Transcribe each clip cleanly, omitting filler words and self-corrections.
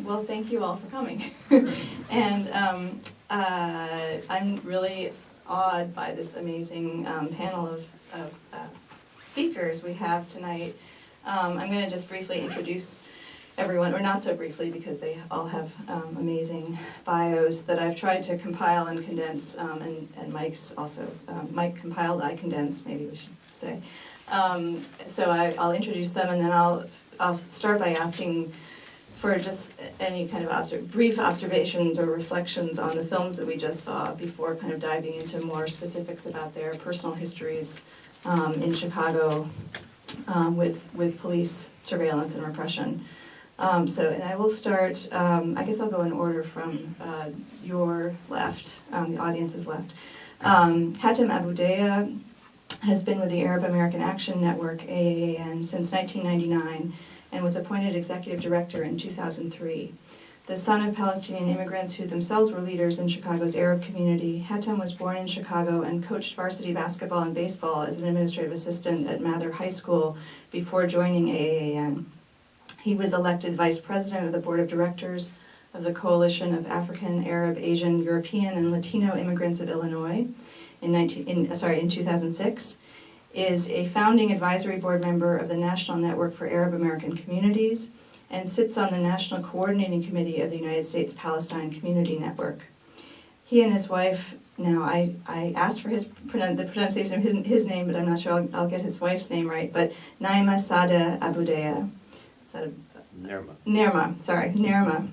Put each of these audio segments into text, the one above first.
Well, thank you all for coming. And I'm really awed by this amazing panel of speakers we have tonight. I'm going to just briefly introduce everyone, or not so briefly because they all have amazing bios that I've tried to compile and condense, and Mike's also, Mike compiled, I condensed, maybe we should say. So I'll introduce them, and then I'll start by asking for just any kind of brief observations or reflections on the films that we just saw before kind of diving into more specifics about their personal histories in Chicago with police surveillance and repression. And I will start, I guess I'll go in order from your left, the audience's left. Hatem Abudayyeh has been with the Arab American Action Network, AAN, since 1999 and was appointed executive director in 2003. The son of Palestinian immigrants who themselves were leaders in Chicago's Arab community, Hatem was born in Chicago and coached varsity basketball and baseball as an administrative assistant at Mather High School before joining AAN. He was elected vice president of the board of directors of the Coalition of African, Arab, Asian, European, and Latino Immigrants of Illinois in 2006, is a founding advisory board member of the National Network for Arab American Communities, and sits on the National Coordinating Committee of the United States Palestine Community Network. He and his wife, now I asked for the pronunciation of his name, but I'm not sure I'll get his wife's name right, but Naima Sadeh Abudayyeh. Nerma,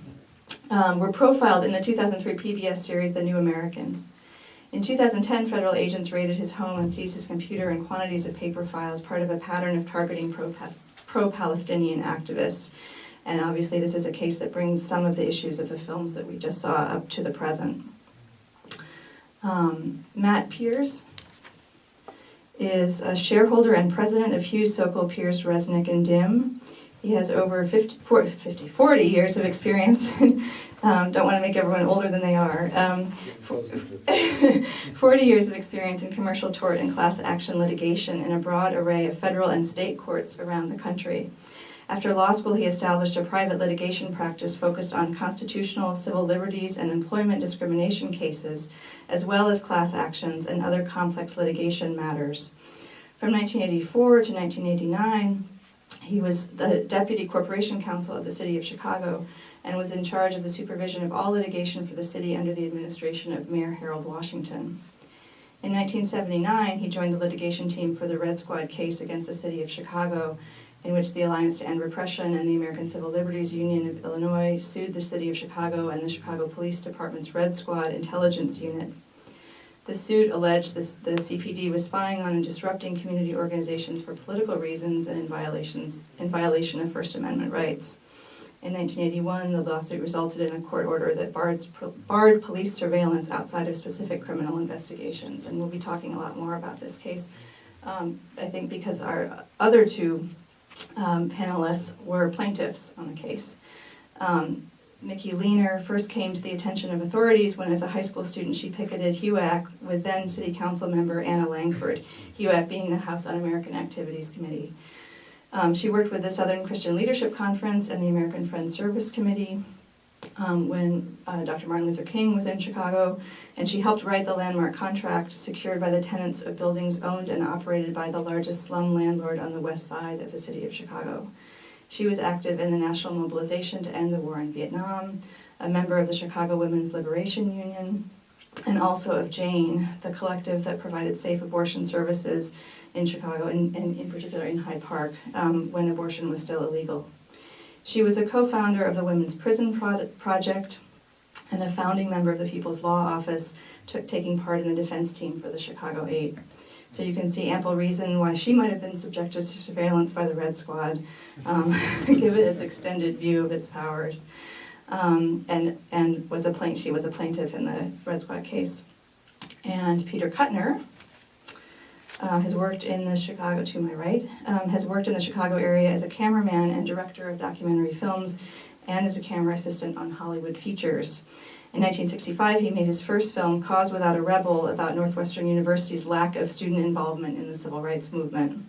were profiled in the 2003 PBS series The New Americans. In 2010, federal agents raided his home and seized his computer and quantities of paper files, part of a pattern of targeting pro-Palestinian activists. And obviously this is a case that brings some of the issues of the films that we just saw up to the present. Matt Piers is a shareholder and president of Hughes, Sokol, Pierce, Resnick, and Dim. He has over 40 years of experience. Don't want to make everyone older than they are. 40 years of experience in commercial tort and class action litigation in a broad array of federal and state courts around the country. After law school, he established a private litigation practice focused on constitutional, civil liberties, and employment discrimination cases, as well as class actions and other complex litigation matters. From 1984 to 1989, he was the Deputy Corporation Counsel of the City of Chicago and was in charge of the supervision of all litigation for the city under the administration of Mayor Harold Washington. In 1979, he joined the litigation team for the Red Squad case against the City of Chicago, in which the Alliance to End Repression and the American Civil Liberties Union of Illinois sued the City of Chicago and the Chicago Police Department's Red Squad Intelligence Unit. The suit alleged the CPD was spying on and disrupting community organizations for political reasons and in violation of First Amendment rights. In 1981, the lawsuit resulted in a court order that barred police surveillance outside of specific criminal investigations, and we'll be talking a lot more about this case, I think because our other two panelists were plaintiffs on the case. Micki Leaner first came to the attention of authorities when, as a high school student, she picketed HUAC with then City Council member Anna Langford, HUAC being the House Un-American Activities Committee. She worked with the Southern Christian Leadership Conference and the American Friends Service Committee when Dr. Martin Luther King was in Chicago, and she helped write the landmark contract secured by the tenants of buildings owned and operated by the largest slum landlord on the west side of the city of Chicago. She was active in the national mobilization to end the war in Vietnam, a member of the Chicago Women's Liberation Union, and also of Jane, the collective that provided safe abortion services in Chicago, and in particular in Hyde Park, when abortion was still illegal. She was a co-founder of the Women's Prison Project and a founding member of the People's Law Office, taking part in the defense team for the Chicago 8. So you can see ample reason why she might have been subjected to surveillance by the Red Squad, given its extended view of its powers, and she was a plaintiff in the Red Squad case. And Peter Kuttner has worked in the Chicago, to my right, has worked in the Chicago area as a cameraman and director of documentary films, and as a camera assistant on Hollywood features. In 1965, he made his first film, Cause Without a Rebel, about Northwestern University's lack of student involvement in the civil rights movement.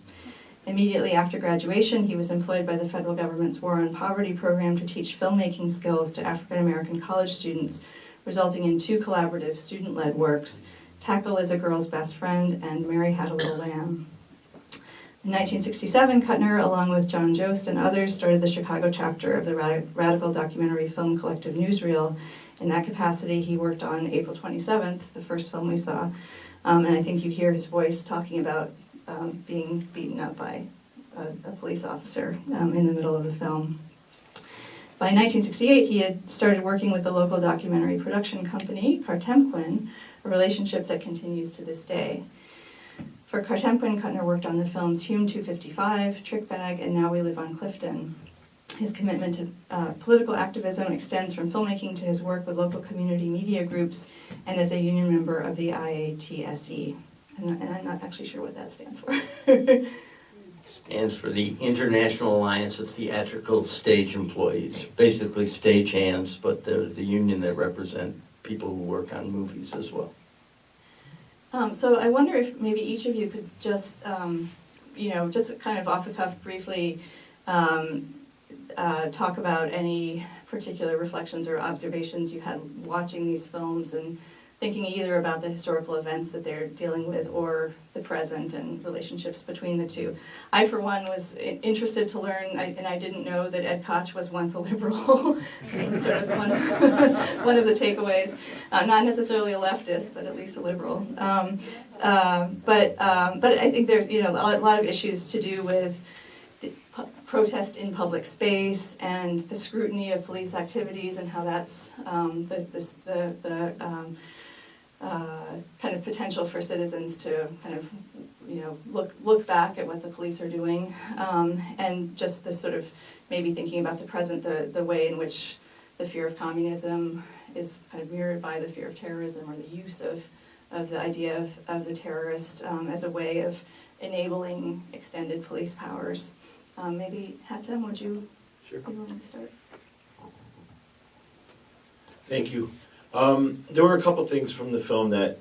Immediately after graduation, he was employed by the federal government's War on Poverty program to teach filmmaking skills to African American college students, resulting in 2 collaborative student-led works, Tackle is a Girl's Best Friend and Mary Had a Little Lamb. In 1967, Kuttner, along with John Jost and others, started the Chicago chapter of the radical documentary film collective Newsreel. In that capacity, he worked on April 27th, the first film we saw, and I think you hear his voice talking about being beaten up by a police officer in the middle of the film. By 1968, he had started working with the local documentary production company, Cartemquin, a relationship that continues to this day. For Cartemquin, Kuttner worked on the films Hume 255, Trick Bag, and Now We Live on Clifton. His commitment to political activism extends from filmmaking to his work with local community media groups and as a union member of the IATSE. And I'm not actually sure what that stands for. Stands for the International Alliance of Theatrical Stage Employees, basically stage hands, but they're the union that represent people who work on movies as well. So I wonder if maybe each of you could just, just kind of off the cuff briefly talk about any particular reflections or observations you had watching these films and thinking either about the historical events that they're dealing with or the present and relationships between the two. I, for one, was interested to learn, and I didn't know that Ed Koch was once a liberal. That was sort of one of the takeaways. Not necessarily a leftist, but at least a liberal. But I think there's a lot of issues to do with the protest in public space and the scrutiny of police activities and how that's kind of potential for citizens to kind of look back at what the police are doing, and just the sort of maybe thinking about the present, the way in which the fear of communism is kind of mirrored by the fear of terrorism, or the use of the idea of the terrorist as a way of enabling extended police powers. Maybe Hatem, would you want to start? Thank you. There were a couple things from the film that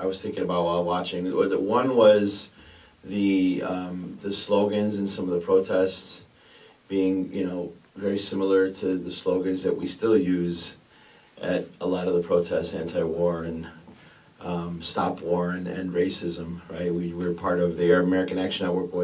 I was thinking about while watching. One was the slogans in some of the protests being, very similar to the slogans that we still use at a lot of the protests, anti-war and stop war and end racism. Right? We were part of the American Action Network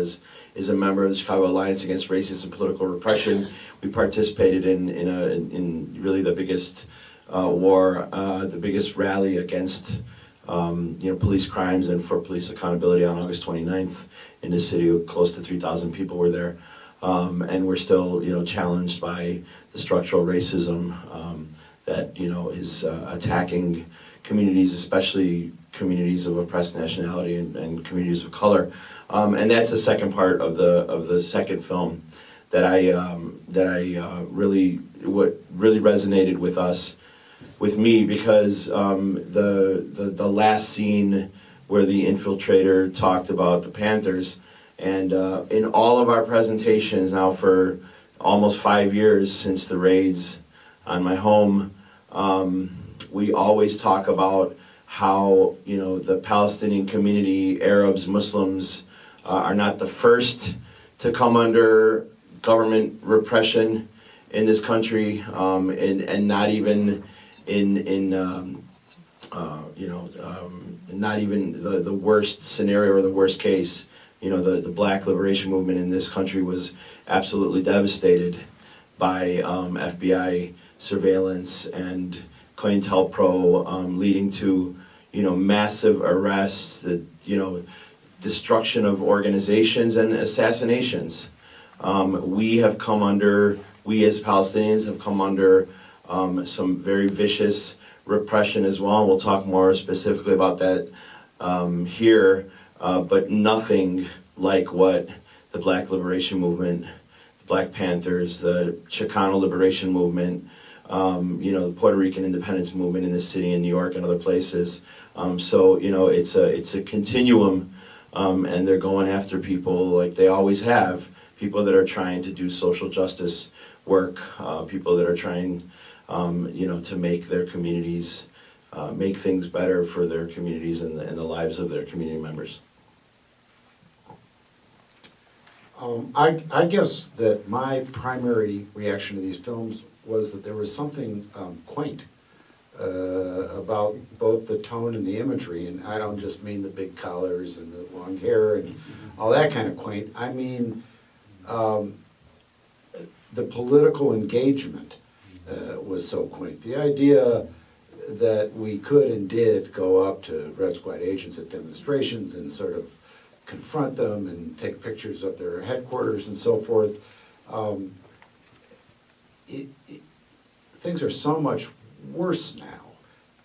is a member of the Chicago Alliance Against Racist and Political Repression. We participated in really the biggest war, the biggest rally against police crimes and for police accountability on August 29th in the city. Close to 3,000 people were there, and we're still challenged by the structural racism that is attacking communities, especially communities of oppressed nationality and communities of color. And that's the second part of the second film that really resonated with me, because the last scene where the infiltrator talked about the Panthers, and in all of our presentations now for almost 5 years since the raids on my home, we always talk about how the Palestinian community, Arabs, Muslims, are not the first to come under government repression in this country, and not even not even the worst scenario or the worst case. The Black liberation movement in this country was absolutely devastated by FBI surveillance and COINTELPRO, leading to massive arrests, the destruction of organizations and assassinations. We as Palestinians have come under some very vicious repression as well. We'll talk more specifically about that here, but nothing like what the Black Liberation Movement, the Black Panthers, the Chicano Liberation Movement, the Puerto Rican independence movement in this city, in New York and other places. So it's a continuum, and they're going after people like they always have, people that are trying to do social justice work, people that are trying, to make their communities, make things better for their communities and the lives of their community members. I guess that my primary reaction to these films was that there was something quaint about both the tone and the imagery, and I don't just mean the big collars and the long hair and all that kind of quaint. I mean the political engagement was so quaint. The idea that we could and did go up to Red Squad agents at demonstrations and sort of confront them and take pictures of their headquarters and so forth. Things are so much worse now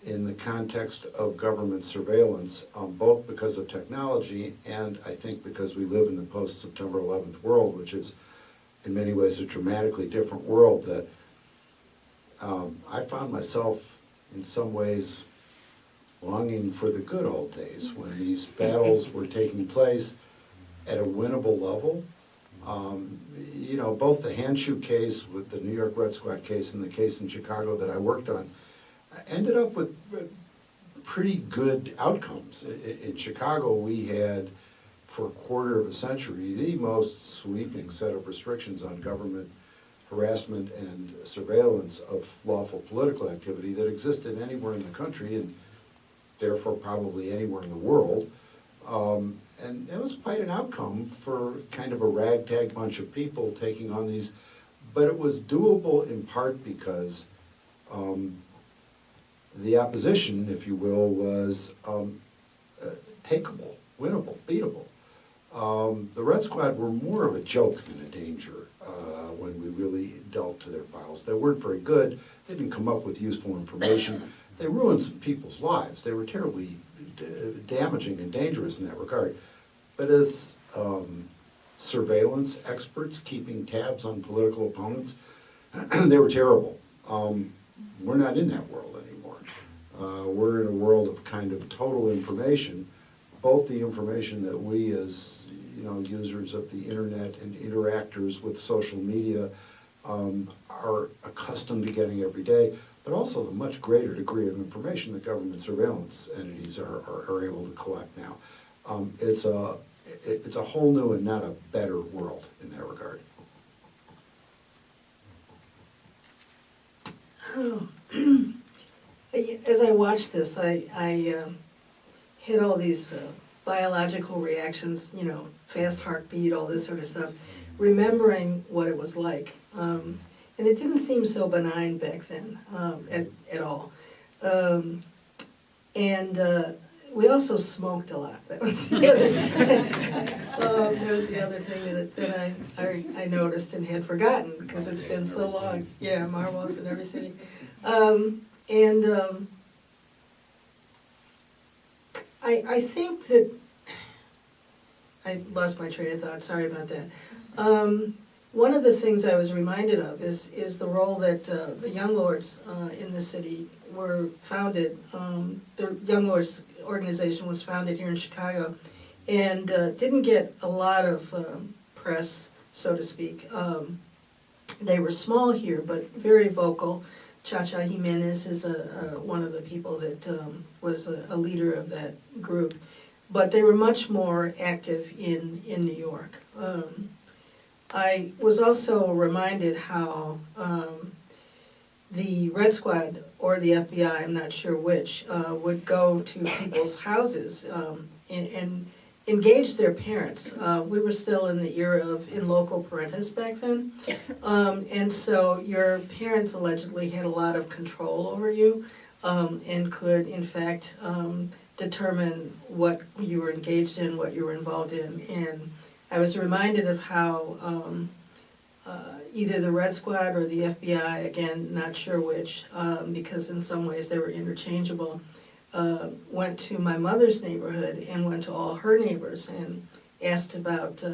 in the context of government surveillance, both because of technology and I think because we live in the post-September 11th world, which is in many ways a dramatically different world, that I found myself in some ways longing for the good old days when these battles were taking place at a winnable level. You know, both the Handshoe case with the New York Red Squad case and the case in Chicago that I worked on ended up with pretty good outcomes. In Chicago, we had, for a quarter of a century, the most sweeping set of restrictions on government harassment and surveillance of lawful political activity that existed anywhere in the country and therefore probably anywhere in the world. And it was quite an outcome for kind of a ragtag bunch of people taking on these, but it was doable in part because the opposition, if you will, was takeable, winnable, beatable. The Red Squad were more of a joke than a danger when we really dealt to their files. They weren't very good. They didn't come up with useful information. They ruined some people's lives. They were terribly damaging and dangerous in that regard. But as surveillance experts keeping tabs on political opponents, they were terrible. We're not in that world anymore. We're in a world of kind of total information, both the information that we as users of the internet and interactors with social media are accustomed to getting every day, but also the much greater degree of information that government surveillance entities are able to collect now. It's a whole new and not a better world in that regard. As I watched this, I hit all these biological reactions, fast heartbeat, all this sort of stuff, remembering what it was like. And it didn't seem so benign back then at all. We also smoked a lot. That was the other thing that I noticed and had forgotten because it's been so long. Yeah, Marbles in every city. I think that I lost my train of thought. Sorry about that. One of the things I was reminded of is the role that the Young Lords in the city were founded. The Young Lords organization was founded here in Chicago and didn't get a lot of press, so to speak. They were small here, but very vocal. Cha-Cha Jimenez is one of the people that was a leader of that group. But they were much more active in New York. I was also reminded how the Red Squad or the FBI, I'm not sure which, would go to people's houses and engage their parents. We were still in the era of in loco parentis back then. And so your parents allegedly had a lot of control over you and could, in fact, determine what you were engaged in, what you were involved in. And I was reminded of how either the Red Squad or the FBI, again, not sure which, because in some ways they were interchangeable, went to my mother's neighborhood and went to all her neighbors and asked about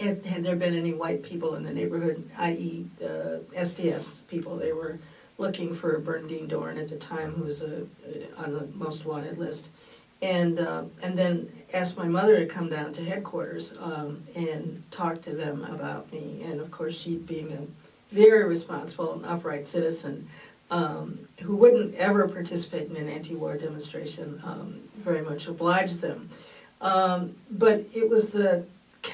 had there been any white people in the neighborhood, i.e. SDS people. They were looking for Bernadine Dorn at the time, who was on the most wanted list. And then asked my mother to come down to headquarters and talk to them about me. And of course, she, being a very responsible and upright citizen who wouldn't ever participate in an anti-war demonstration, very much obliged them. But it was the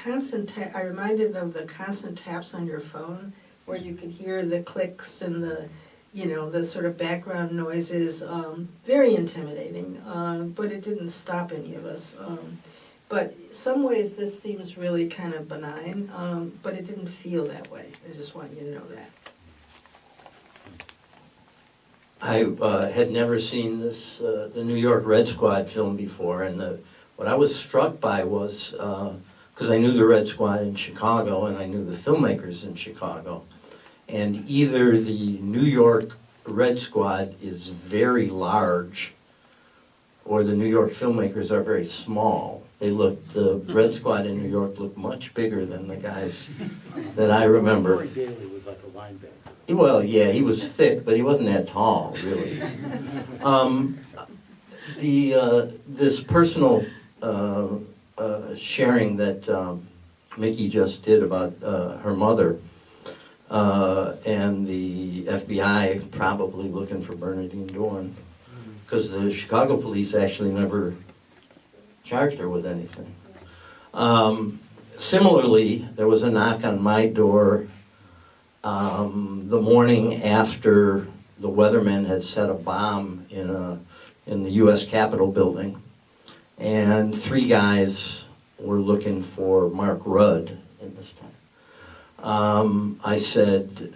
I reminded of the constant taps on your phone, where you could hear the clicks and the, the sort of background noises, very intimidating, but it didn't stop any of us. But in some ways this seems really kind of benign, but it didn't feel that way. I just want you to know that. I had never seen this, the New York Red Squad film before, and what I was struck by was, because I knew the Red Squad in Chicago and I knew the filmmakers in Chicago, and either the New York Red Squad is very large or the New York filmmakers are very small. The Red Squad in New York looked much bigger than the guys that I remember. Corey Daly was like a linebacker. Well, yeah, he was thick, but he wasn't that tall, really. This personal sharing that Micki just did about her mother and the FBI probably looking for Bernadine Dorn, because the Chicago police actually never charged her with anything. Similarly, there was a knock on my door the morning after the weathermen had set a bomb in the U.S. Capitol building, and 3 guys were looking for Mark Rudd in this time. I said,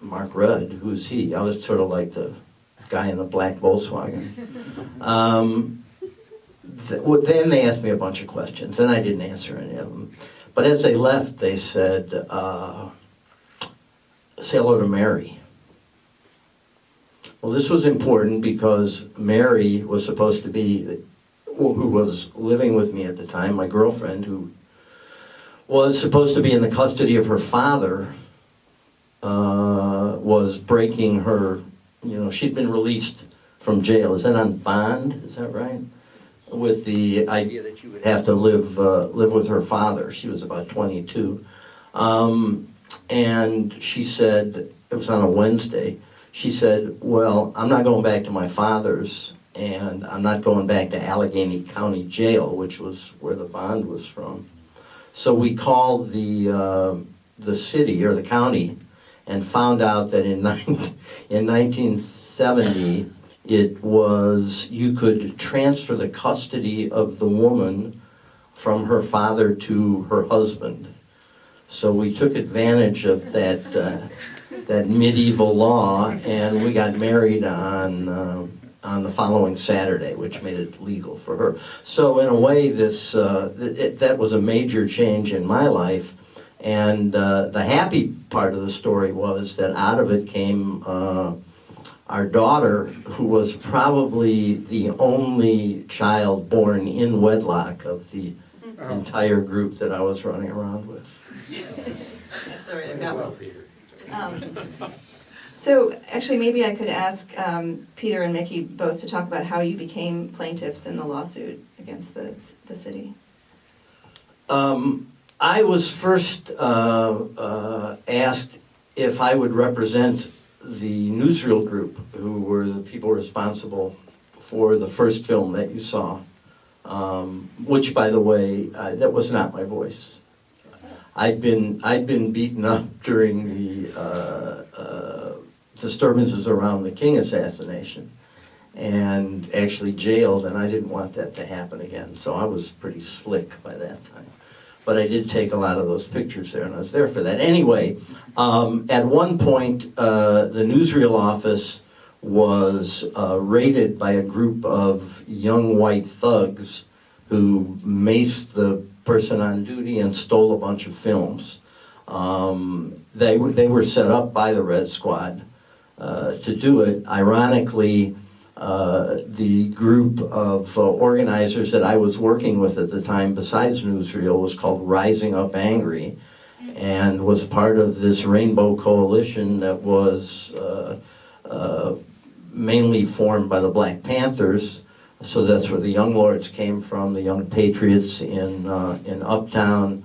Mark Rudd, who's he? I was sort of like the guy in the black Volkswagen. Then they asked me a bunch of questions, and I didn't answer any of them. But as they left, they said, say hello to Mary. Well, this was important because Mary was supposed to be, who was living with me at the time, my girlfriend, who was supposed to be in the custody of her father, was breaking her, she'd been released from jail. Is that on bond? Is that right? With the idea that you would have to live with her father. She was about 22. And she said, it was on a Wednesday, she said, well, I'm not going back to my father's, and I'm not going back to Allegheny County Jail, which was where the bond was from. So we called the city, or the county, and found out that in 1970, it was, you could transfer the custody of the woman from her father to her husband. So we took advantage of that medieval law, and we got married on the following Saturday, which made it legal for her. So in a way, that was a major change in my life, and the happy part of the story was that out of it came our daughter, who was probably the only child born in wedlock of the entire group that I was running around with. That's all right, I've got one. So actually, maybe I could ask Peter and Micki both to talk about how you became plaintiffs in the lawsuit against the city. I was first asked if I would represent the newsreel group, who were the people responsible for the first film that you saw, which, by the way, that was not my voice. I'd been beaten up during the disturbances around the King assassination, and actually jailed, and I didn't want that to happen again. So I was pretty slick by that time. But I did take a lot of those pictures there, and I was there for that. Anyway, at one point, the newsreel office was raided by a group of young white thugs who maced the person on duty and stole a bunch of films. They were set up by the Red Squad to do it. Ironically, the group of organizers that I was working with at the time, besides newsreel, was called Rising Up Angry, and was part of this Rainbow Coalition that was mainly formed by the Black Panthers. So that's where the Young Lords came from, the Young Patriots in Uptown,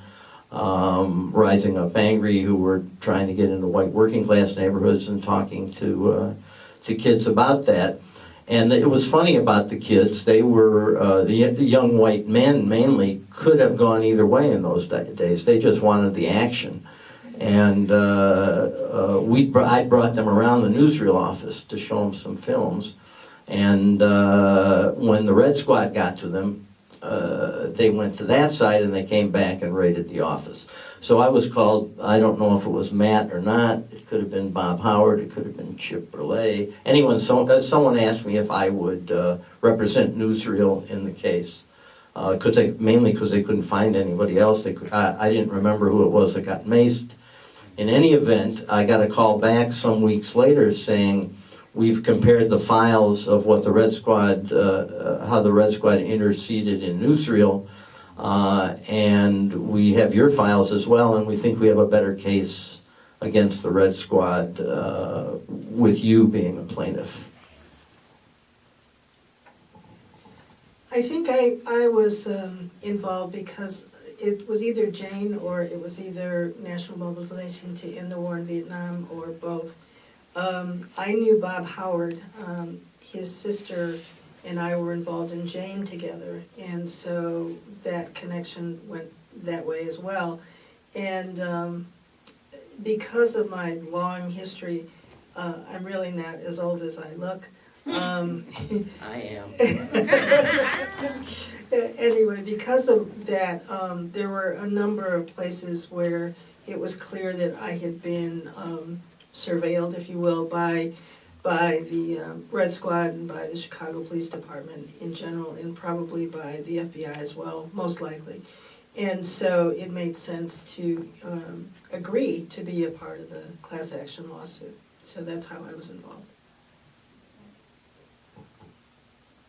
Rising Up Angry, who were trying to get into white working class neighborhoods and talking to kids about that. And it was funny about the kids. They were, the young white men mainly could have gone either way in those days. They just wanted the action. And I brought them around the newsreel office to show them some films. And when the Red Squad got to them, they went to that side and they came back and raided the office. So I was called, I don't know if it was Matt or not, it could have been Bob Howard, it could have been Chip Burley. Someone asked me if I would represent newsreel in the case. Mainly because they couldn't find anybody else. I didn't remember who it was that got maced. In any event, I got a call back some weeks later saying, we've compared the files of what the Red Squad, how the Red Squad interceded in newsreel, and we have your files as well, and we think we have a better case against the Red Squad with you being a plaintiff. I think I was involved because it was either Jane or it was either National Mobilization to End the War in Vietnam or both. I knew Bob Howard. His sister and I were involved in Jane together, and so that connection went that way as well. And because of my long history, I'm really not as old as I look. I am. Anyway, because of that, there were a number of places where it was clear that I had been surveilled, if you will, by the Red Squad and by the Chicago Police Department in general, and probably by the FBI as well, most likely. And so it made sense to agree to be a part of the class action lawsuit. So that's how I was involved.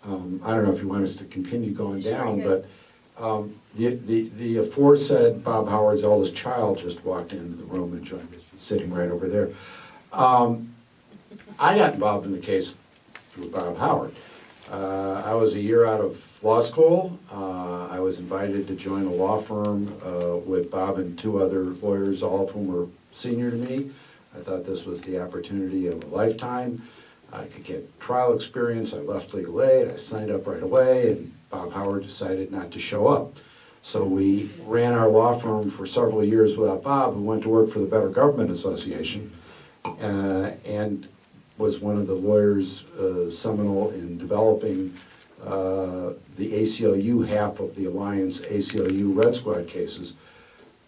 I don't know if you want us to continue going down, Sure, but the aforesaid Bob Howard's eldest child just walked into the room and joined us. She's sitting right over there. I got involved in the case through Bob Howard. I was a year out of law school. I was invited to join a law firm with Bob and two other lawyers, all of whom were senior to me. I thought this was the opportunity of a lifetime. I could get trial experience. I left legal aid. I signed up right away, and Bob Howard decided not to show up. So we ran our law firm for several years without Bob, who went to work for the Better Government Association, and was one of the lawyers seminal in developing the ACLU half of the Alliance ACLU Red Squad cases.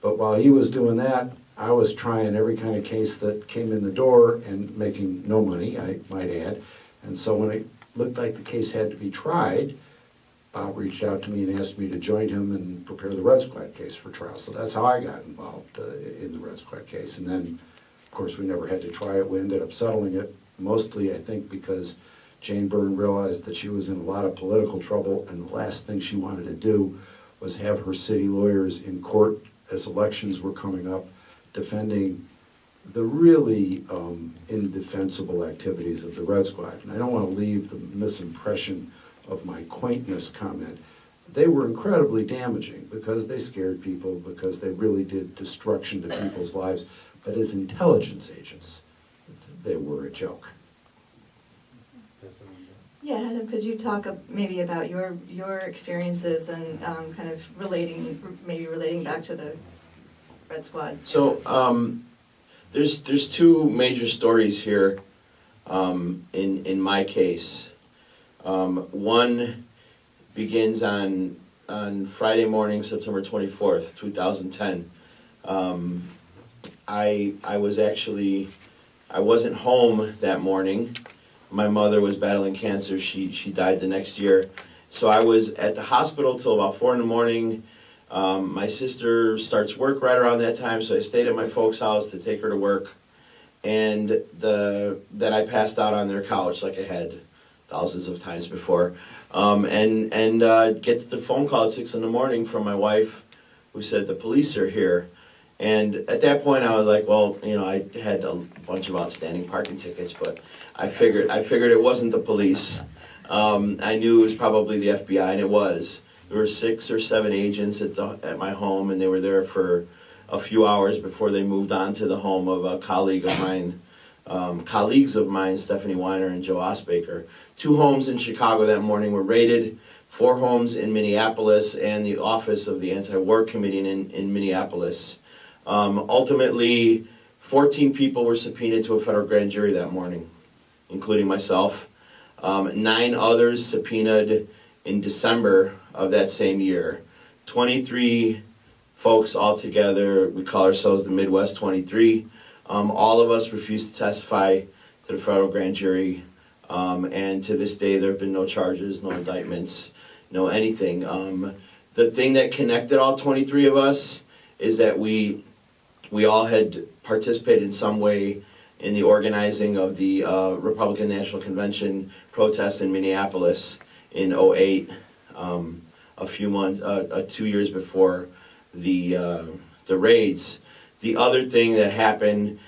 But while he was doing that, I was trying every kind of case that came in the door and making no money, I might add. And so when it looked like the case had to be tried, Bob reached out to me and asked me to join him and prepare the Red Squad case for trial. So that's how I got involved in the Red Squad case. And then, of course, we never had to try it. We ended up settling it, mostly, I think, because Jane Byrne realized that she was in a lot of political trouble, and the last thing she wanted to do was have her city lawyers in court as elections were coming up, defending the really indefensible activities of the Red Squad. And I don't want to leave the misimpression of my quaintness comment. They were incredibly damaging because they scared people, because they really did destruction to people's lives. But as intelligence agents, they were a joke. Yeah, Hatem, could you talk maybe about your experiences and kind of relating back to the Red Squad? So there's two major stories here in my case. One begins on Friday morning, September 24th, 2010. I wasn't home that morning. My mother was battling cancer. She died the next year. So I was at the hospital till about 4 in the morning. My sister starts work right around that time, so I stayed at my folks' house to take her to work. And then I passed out on their couch like I had thousands of times before. And get the phone call at 6 in the morning from my wife, who said the police are here. And at that point I was like, well, I had a bunch of outstanding parking tickets, but I figured it wasn't the police. I knew it was probably the FBI, and it was. There were 6 or 7 agents at my home, and they were there for a few hours before they moved on to the home of a colleague of mine colleagues of mine, Stephanie Weiner and Joe Osbaker. 2 homes in Chicago that morning were raided, 4 homes in Minneapolis, and the office of the Anti-War Committee in Minneapolis. Ultimately, 14 people were subpoenaed to a federal grand jury that morning, including myself. 9 others subpoenaed in December of that same year. 23 folks altogether. We call ourselves the Midwest 23. All of us refused to testify to the federal grand jury, and to this day there have been no charges, no indictments, no anything. The thing that connected all 23 of us is that we all had participated in some way in the organizing of the Republican National Convention protests in Minneapolis in 2008, a few months, 2 years before the raids. The other thing that happened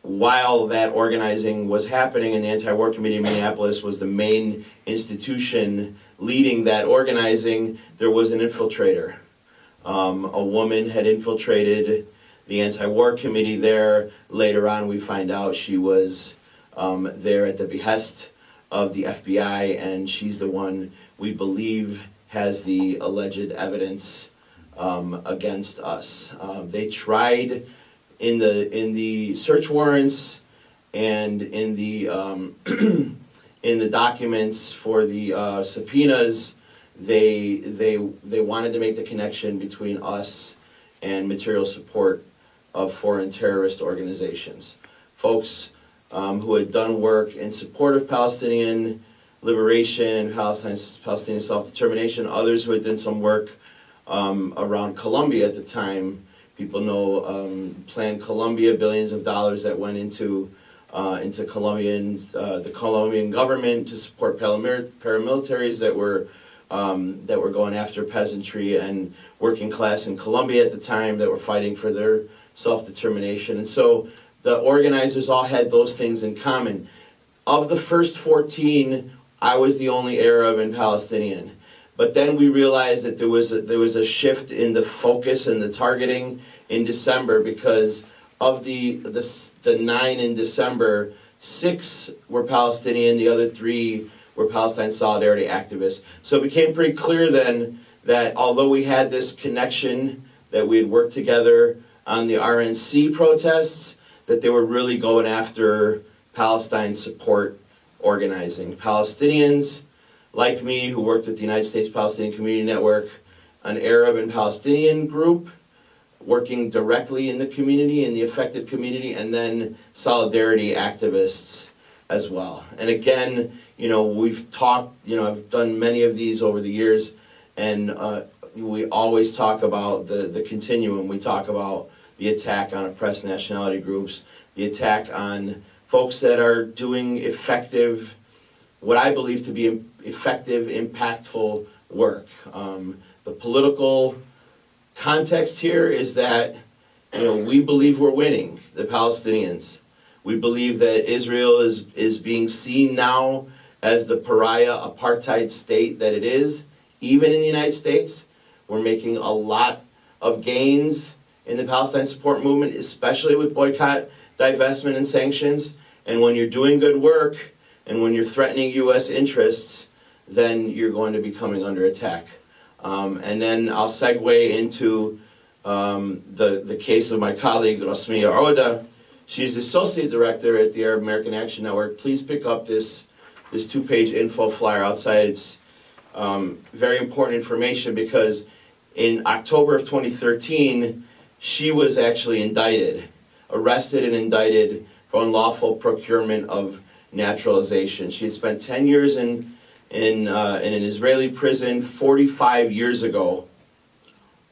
while that organizing was happening in the Anti-War Committee in Minneapolis was the main institution leading that organizing. There was an infiltrator. A woman had infiltrated the Anti-War Committee there. Later on, we find out she was there at the behest of the FBI, and she's the one we believe has the alleged evidence against us. They tried in the search warrants and in the in the documents for the subpoenas. They wanted to make the connection between us and material support of foreign terrorist organizations. Folks who had done work in support of Palestinian liberation, Palestinian self-determination, others who had done some work around Colombia at the time. People know Plan Colombia, billions of dollars that went into the Colombian government to support paramilitaries that were going after peasantry and working class in Colombia at the time that were fighting for their self-determination. And so the organizers all had those things in common. Of the first 14, I was the only Arab and Palestinian. But then we realized that there was a shift in the focus and the targeting in December, because of the 9 in December, 6 were Palestinian, the other 3 were Palestine Solidarity activists. So it became pretty clear then that although we had this connection, that we had worked together on the RNC protests, that they were really going after Palestine support organizing. Palestinians like me, who worked with the United States Palestinian Community Network, an Arab and Palestinian group working directly in the community, in the affected community, and then solidarity activists as well. And again, we've talked, I've done many of these over the years, and we always talk about the continuum. We talk about the attack on oppressed nationality groups, the attack on folks that are doing effective, what I believe to be effective, impactful work. The political context here is that we believe we're winning, the Palestinians. We believe that Israel is being seen now as the pariah apartheid state that it is, even in the United States. We're making a lot of gains in the Palestine support movement, especially with boycott, divestment, and sanctions. And when you're doing good work, and when you're threatening U.S. interests, then you're going to be coming under attack. And then I'll segue into the case of my colleague, Micki Leaner. She's the Associate Director at the Arab American Action Network. Please pick up this 2-page info flyer outside. It's very important information, because in October of 2013, she was actually arrested and indicted for unlawful procurement of naturalization. She had spent 10 years in an Israeli prison 45 years ago,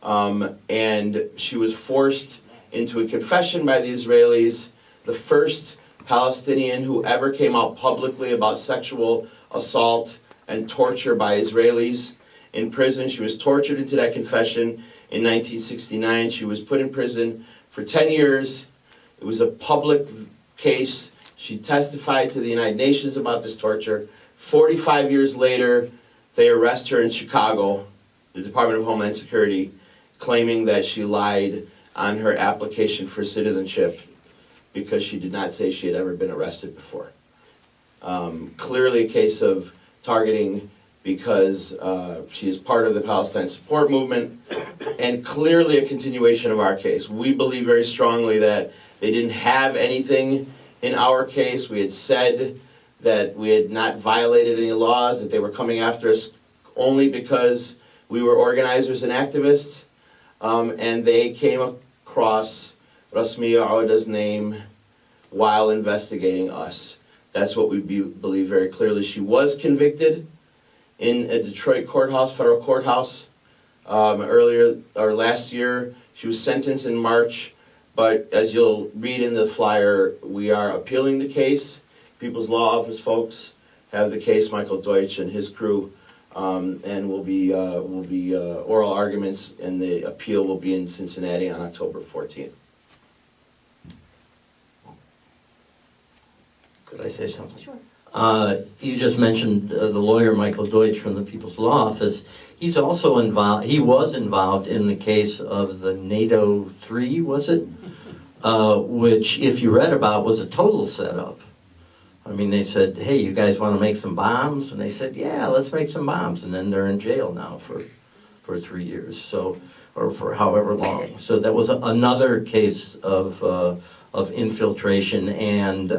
and she was forced into a confession by the Israelis, the first Palestinian who ever came out publicly about sexual assault and torture by Israelis in prison. She was tortured into that confession in 1969. She was put in prison for 10 years. It was a public case. She testified to the United Nations about this torture. 45 years later, they arrest her in Chicago, the Department of Homeland Security, claiming that she lied on her application for citizenship because she did not say she had ever been arrested before. Clearly a case of targeting because she is part of the Palestine support movement, and clearly a continuation of our case. We believe very strongly that they didn't have anything in our case. We had said that we had not violated any laws, that they were coming after us only because we were organizers and activists, and they came across Rasmiya Aouda's name while investigating us. That's what we believe very clearly. She was convicted in a Detroit courthouse, federal courthouse, last year. She was sentenced in March, but as you'll read in the flyer, we are appealing the case. People's Law Office folks have the case, Michael Deutsch and his crew, and will be oral arguments, and the appeal will be in Cincinnati on October 14th. Could I say something? Sure. You just mentioned the lawyer Michael Deutsch from the People's Law Office. He's also involved. He was involved in the case of the NATO 3, was it? Which, if you read about, was a total setup. I mean, they said, "Hey, you guys want to make some bombs?" And they said, "Yeah, let's make some bombs." And then they're in jail now for 3 years, so, or for however long. So that was another case of infiltration and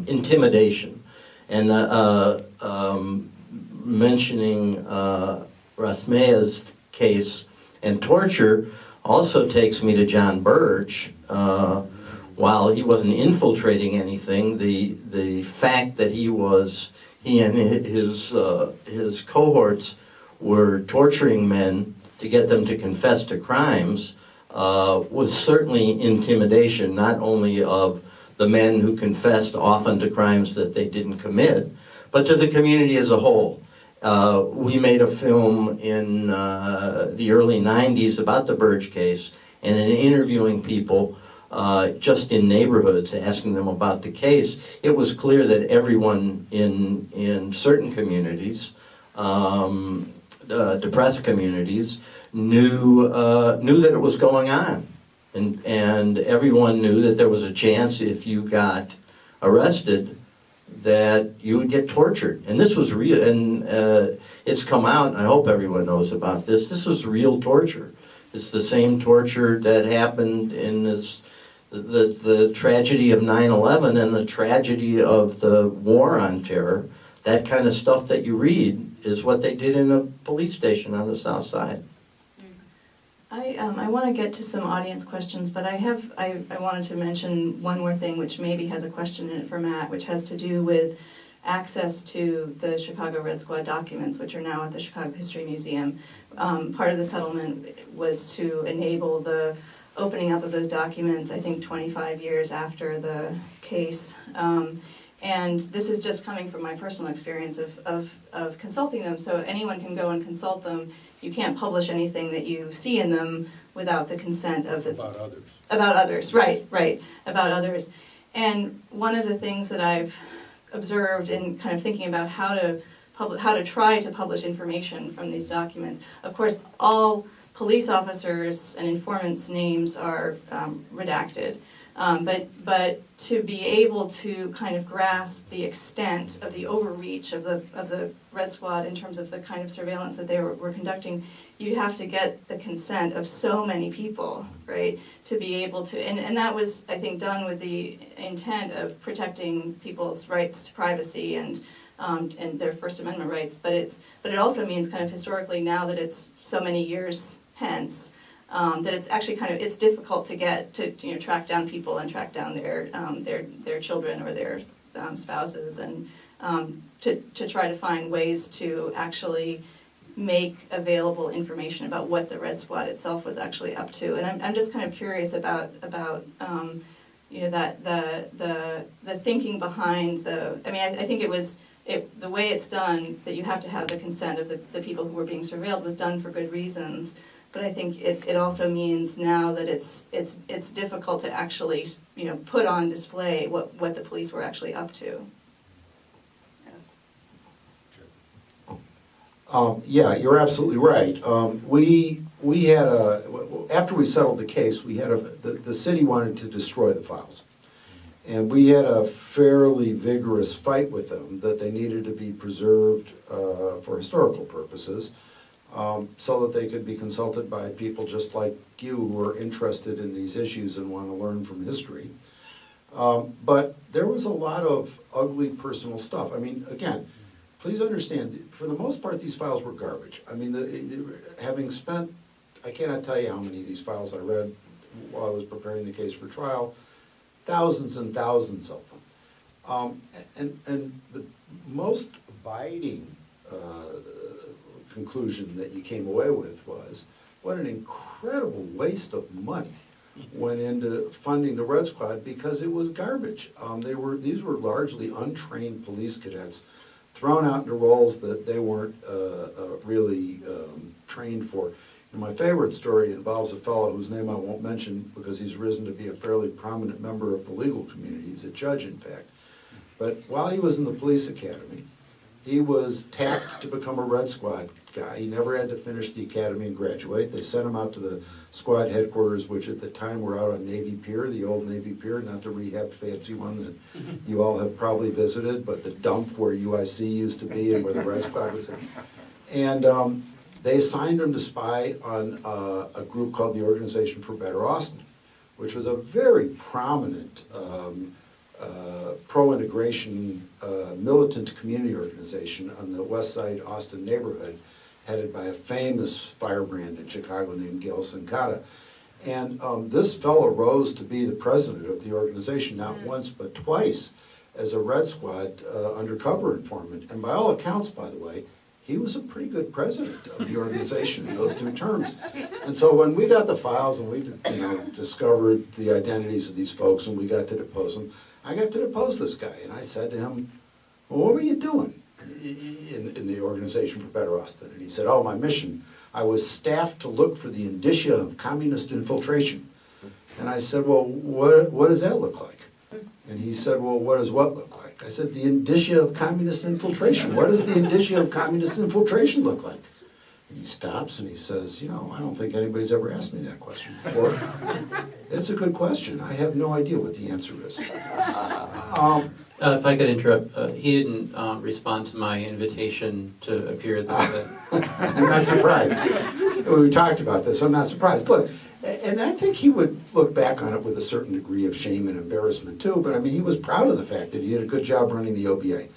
intimidation. And mentioning Rasmiya's case and torture also takes me to John Birch. While he wasn't infiltrating anything, the fact that he and his cohorts were torturing men to get them to confess to crimes was certainly intimidation, not only of the men who confessed often to crimes that they didn't commit, but to the community as a whole. We made a film in the early 90s about the Birch case, and in interviewing people just in neighborhoods, asking them about the case, it was clear that everyone in certain communities, depressed communities, knew that it was going on. And everyone knew that there was a chance if you got arrested that you would get tortured. And this was real, and it's come out, and I hope everyone knows about this. This was real torture. It's the same torture that happened in the tragedy of 9/11 and the tragedy of the war on terror. That kind of stuff that you read is what they did in a police station on the South Side. I want to get to some audience questions, but I wanted to mention one more thing, which maybe has a question in it for Matt, which has to do with access to the Chicago Red Squad documents, which are now at the Chicago History Museum. Part of the settlement was to enable the opening up of those documents, I think 25 years after the case. And this is just coming from my personal experience of consulting them, so anyone can go and consult them. You can't publish anything that you see in them without the consent of the... About others. About others, right, about others. And one of the things that I've observed in kind of thinking about how to try to publish information from these documents, of course, all police officers and informants' names are redacted. But to be able to kind of grasp the extent of the overreach of the Red Squad in terms of the kind of surveillance that they were conducting, you have to get the consent of so many people, right, to be able to, and that was, I think, done with the intent of protecting people's rights to privacy and their First Amendment rights. But it also means kind of historically, now that it's so many years hence, that it's actually it's difficult to get to track down people and track down their children or their spouses, and to try to find ways to actually make available information about what the Red Squad itself was actually up to. And I'm just kind of curious about that the thinking behind the. I mean, I think the way it's done, that you have to have the consent of the people who were being surveilled, was done for good reasons. But I think it also means now that it's difficult to actually put on display what the police were actually up to. Yeah, you're absolutely right. We had after we settled the case, we had the city wanted to destroy the files, And we had a fairly vigorous fight with them that they needed to be preserved for historical purposes, so that they could be consulted by people just like you who are interested in these issues and want to learn from history. But there was a lot of ugly personal stuff. I mean, again, please understand, for the most part, these files were garbage. I mean, having spent, I cannot tell you how many of these files I read while I was preparing the case for trial, thousands and thousands of them. And the most abiding conclusion that you came away with was, what an incredible waste of money went into funding the Red Squad, because it was garbage. These were largely untrained police cadets thrown out into roles that they weren't really trained for. And my favorite story involves a fellow whose name I won't mention because he's risen to be a fairly prominent member of the legal community. He's a judge, in fact. But while he was in the police academy, he was tapped to become a Red Squad guy. He never had to finish the academy and graduate. They sent him out to the squad headquarters, which at the time were out on Navy Pier, the old Navy Pier, not the rehab fancy one that you all have probably visited, but the dump where UIC used to be and where the Red Squad was. And they assigned him to spy on a group called the Organization for Better Austin, which was a very prominent pro-integration militant community organization on the West Side Austin neighborhood, headed by a famous firebrand in Chicago named Gil Sincata. And this fellow rose to be the president of the organization, not once but twice, as a Red Squad undercover informant. And by all accounts, by the way, he was a pretty good president of the organization in those 2 terms. And so when we got the files and we discovered the identities of these folks and we got to depose them, I got to depose this guy. And I said to him, well, what were you doing in the Organization for Better Austin? And he said, oh, my mission, I was staffed to look for the indicia of communist infiltration. And I said, well, what does that look like? And he said, well, what does what look like? I said, the indicia of communist infiltration. What does the indicia of communist infiltration look like? And he stops and he says, I don't think anybody's ever asked me that question before. It's a good question. I have no idea what the answer is. If I could interrupt, he didn't respond to my invitation to appear at the I'm not surprised. We talked about this. I'm not surprised. Look, and I think he would look back on it with a certain degree of shame and embarrassment too, but I mean, he was proud of the fact that he did a good job running the OBA.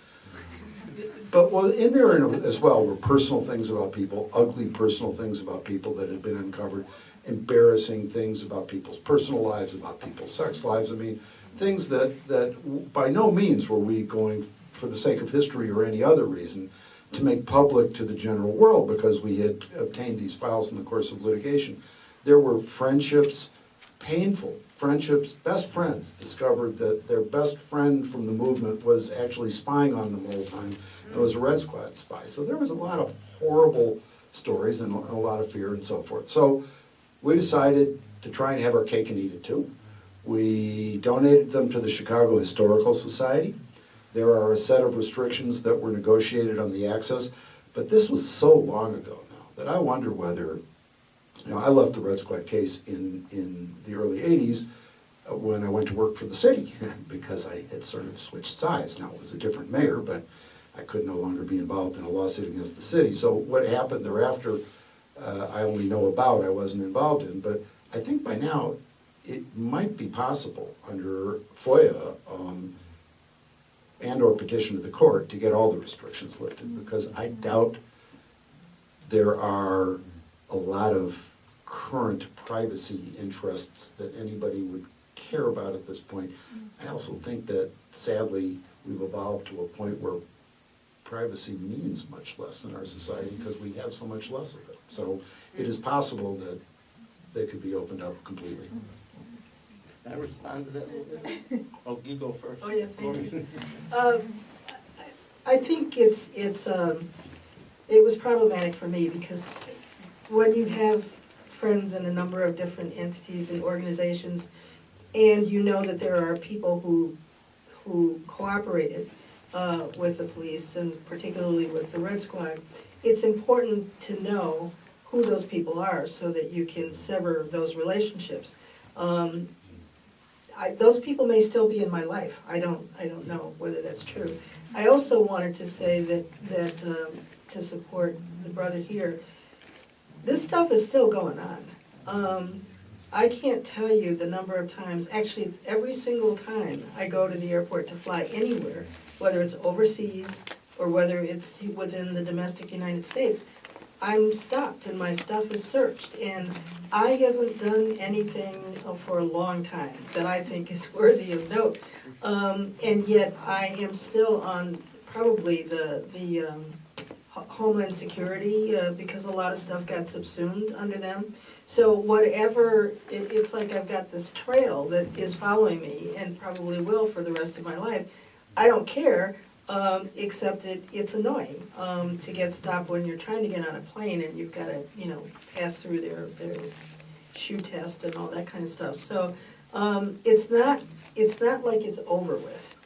But in there as well were personal things about people, ugly personal things about people that had been uncovered, embarrassing things about people's personal lives, about people's sex lives. I mean, things that by no means were we going, for the sake of history or any other reason, to make public to the general world because we had obtained these files in the course of litigation. There were friendships, painful friendships, best friends discovered that their best friend from the movement was actually spying on them the whole time and was a Red Squad spy. So there was a lot of horrible stories and a lot of fear and so forth. So we decided to try and have our cake and eat it too. We donated them to the Chicago Historical Society. There are a set of restrictions that were negotiated on the access, but this was so long ago now that I wonder whether, I left the Red Squad case in the early 80s when I went to work for the city because I had sort of switched sides. Now it was a different mayor, but I could no longer be involved in a lawsuit against the city. So what happened thereafter, I only know about, I wasn't involved in, but I think by now it might be possible under FOIA and or petition to the court to get all the restrictions lifted, because I doubt there are a lot of current privacy interests that anybody would care about at this point. I also think that sadly we've evolved to a point where privacy means much less in our society because we have so much less of it. So it is possible that they could be opened up completely. Can I respond to that a little bit? Oh, you go first. Oh, yeah, thank you. I think it was problematic for me because when you have friends in a number of different entities and organizations, and you know that there are people who cooperated with the police, and particularly with the Red Squad, it's important to know who those people are so that you can sever those relationships. those people may still be in my life. I don't know whether that's true. I also wanted to say that to support the brother here, this stuff is still going on. I can't tell you the number of times, actually it's every single time I go to the airport to fly anywhere, whether it's overseas or whether it's within the domestic United States, I'm stopped and my stuff is searched. And I haven't done anything for a long time that I think is worthy of note. And yet I am still on probably the Homeland Security because a lot of stuff got subsumed under them. So whatever, it's like I've got this trail that is following me and probably will for the rest of my life. I don't care, except it's annoying to get stopped when you're trying to get on a plane and you've got to, pass through their shoe test and all that kind of stuff. So it's not like it's over with.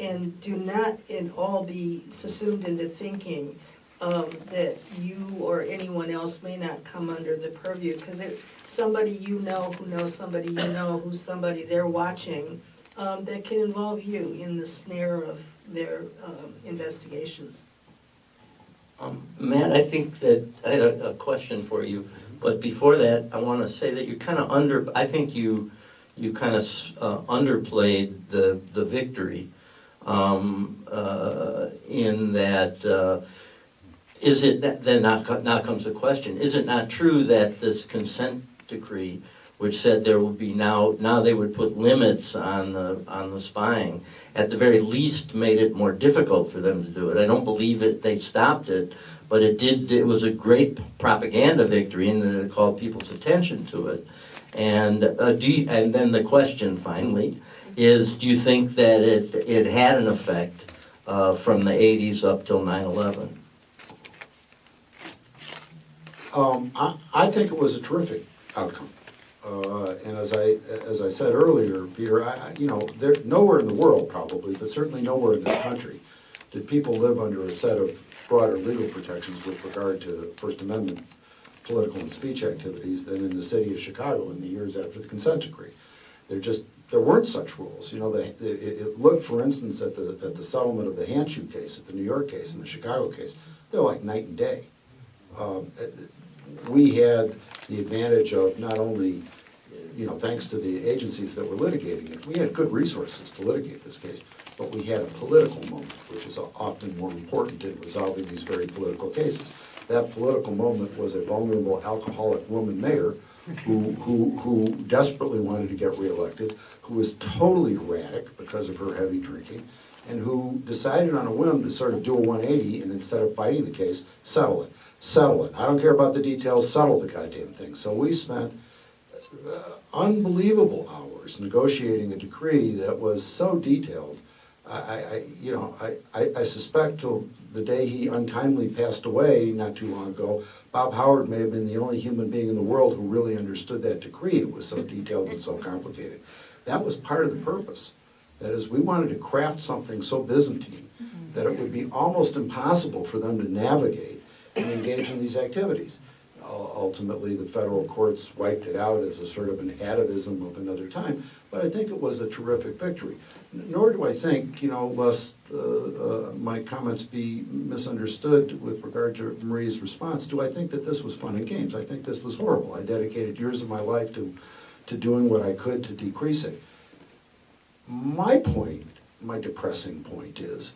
And do not at all be subsumed into thinking that you or anyone else may not come under the purview, because somebody you know who knows somebody you know who's somebody they're watching that can involve you in the snare of their investigations. Matt, I think that I had a question for you, but before that, I want to say that you kind of I think you kind of underplayed the victory in that. Is it then now comes the question? Is it not true that this consent decree, which said there would be now they would put limits on the spying, at the very least made it more difficult for them to do it? I don't believe they stopped it, but it did. It was a great propaganda victory, and it called people's attention to it. And and then the question finally is: do you think that it had an effect from the 80s up till 9/11? I think it was a terrific outcome. And as I said earlier, Peter, there nowhere in the world probably, but certainly nowhere in this country, did people live under a set of broader legal protections with regard to First Amendment political and speech activities than in the city of Chicago in the years after the consent decree. There weren't such rules. Look, for instance, at the settlement of the Handshoe case, at the New York case, and the Chicago case. They're like night and day. We had the advantage of not only, thanks to the agencies that were litigating it, we had good resources to litigate this case, but we had a political moment, which is often more important in resolving these very political cases. That political moment was a vulnerable alcoholic woman mayor who desperately wanted to get reelected, who was totally erratic because of her heavy drinking, and who decided on a whim to sort of do a 180 and instead of fighting the case, settle it. Settle it. I don't care about the details, settle the goddamn thing. So we spent unbelievable hours negotiating a decree that was so detailed. I suspect till the day he untimely passed away not too long ago, Bob Howard may have been the only human being in the world who really understood that decree. It was so detailed and so complicated. That was part of the purpose. That is, we wanted to craft something so Byzantine that it would be almost impossible for them to navigate and engage in these activities. Ultimately, the federal courts wiped it out as a sort of an atavism of another time, but I think it was a terrific victory. Nor do I think, lest my comments be misunderstood with regard to Marie's response, do I think that this was fun and games. I think this was horrible. I dedicated years of my life to doing what I could to decrease it. My point, my depressing point is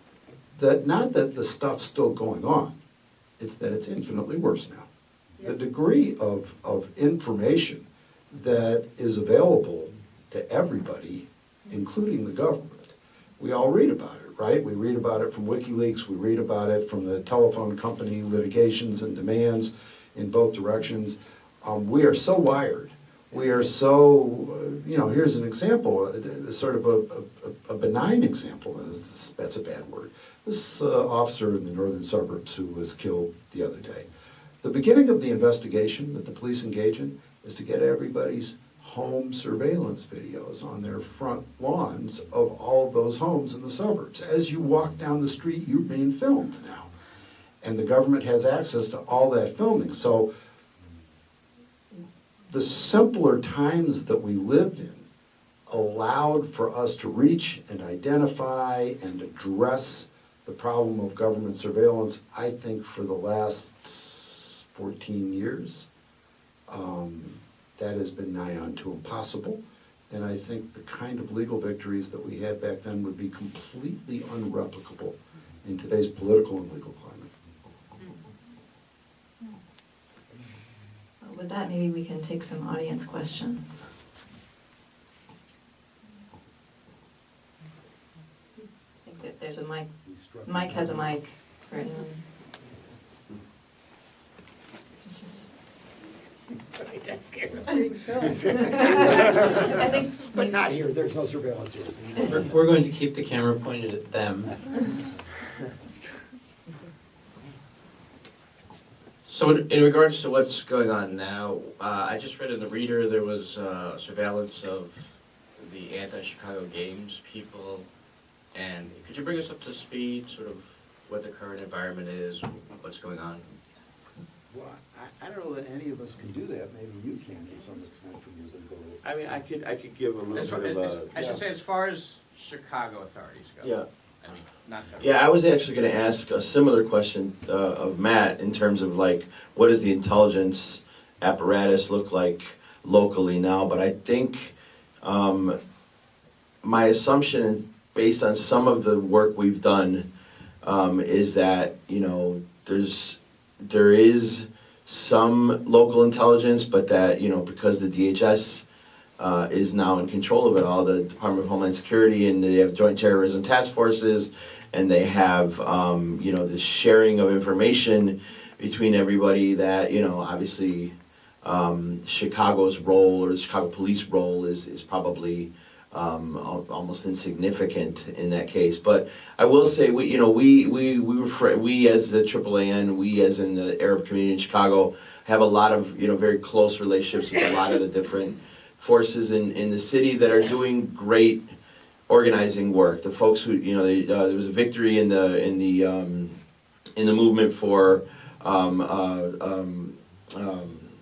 that not that the stuff's still going on, it's that it's infinitely worse now. The degree of information that is available to everybody, including the government, we all read about it, right? We read about it from WikiLeaks, we read about it from the telephone company litigations and demands in both directions. We are so wired. We are so, here's an example, sort of a benign example, that's a bad word. This officer in the northern suburbs who was killed the other day. The beginning of the investigation that the police engage in is to get everybody's home surveillance videos on their front lawns of all of those homes in the suburbs. As you walk down the street, you're being filmed now. And the government has access to all that filming. So the simpler times that we lived in allowed for us to reach and identify and address the problem of government surveillance, I think, for the last 14 years. That has been nigh on to impossible. And I think the kind of legal victories that we had back then would be completely unreplicable in today's political and legal climate. Well, with that, maybe we can take some audience questions. I think that there's a mic. Mike has a mic for anyone. It's just... That scares us. I think, But not here, there's no surveillance here. So We're going to keep the camera pointed at them. So in regards to what's going on now, I just read in the Reader there was surveillance of the anti-Chicago Games people. And could you bring us up to speed, sort of what the current environment is, what's going on? Well, I don't know that any of us can do that. Maybe you can to some extent from years ago. I mean, I could give a As little far, bit of a... I should say, as far as Chicago authorities go. Yeah. I mean, not federal. Yeah, I was actually going to ask a similar question of Matt in terms of like, what does the intelligence apparatus look like locally now? But I think my assumption, based on some of the work we've done, is that, you know, there is some local intelligence, but that, you know, because the DHS is now in control of it all, the Department of Homeland Security, and they have joint terrorism task forces, and they have, you know, the sharing of information between everybody, that, you know, obviously Chicago's role, or the Chicago police role, is probably almost insignificant in that case. But I will say, we as the AAAN, we as in the Arab community in Chicago, have a lot of, you know, very close relationships with a lot of the different forces in the city that are doing great organizing work. The folks who, you know, there was a victory in the movement for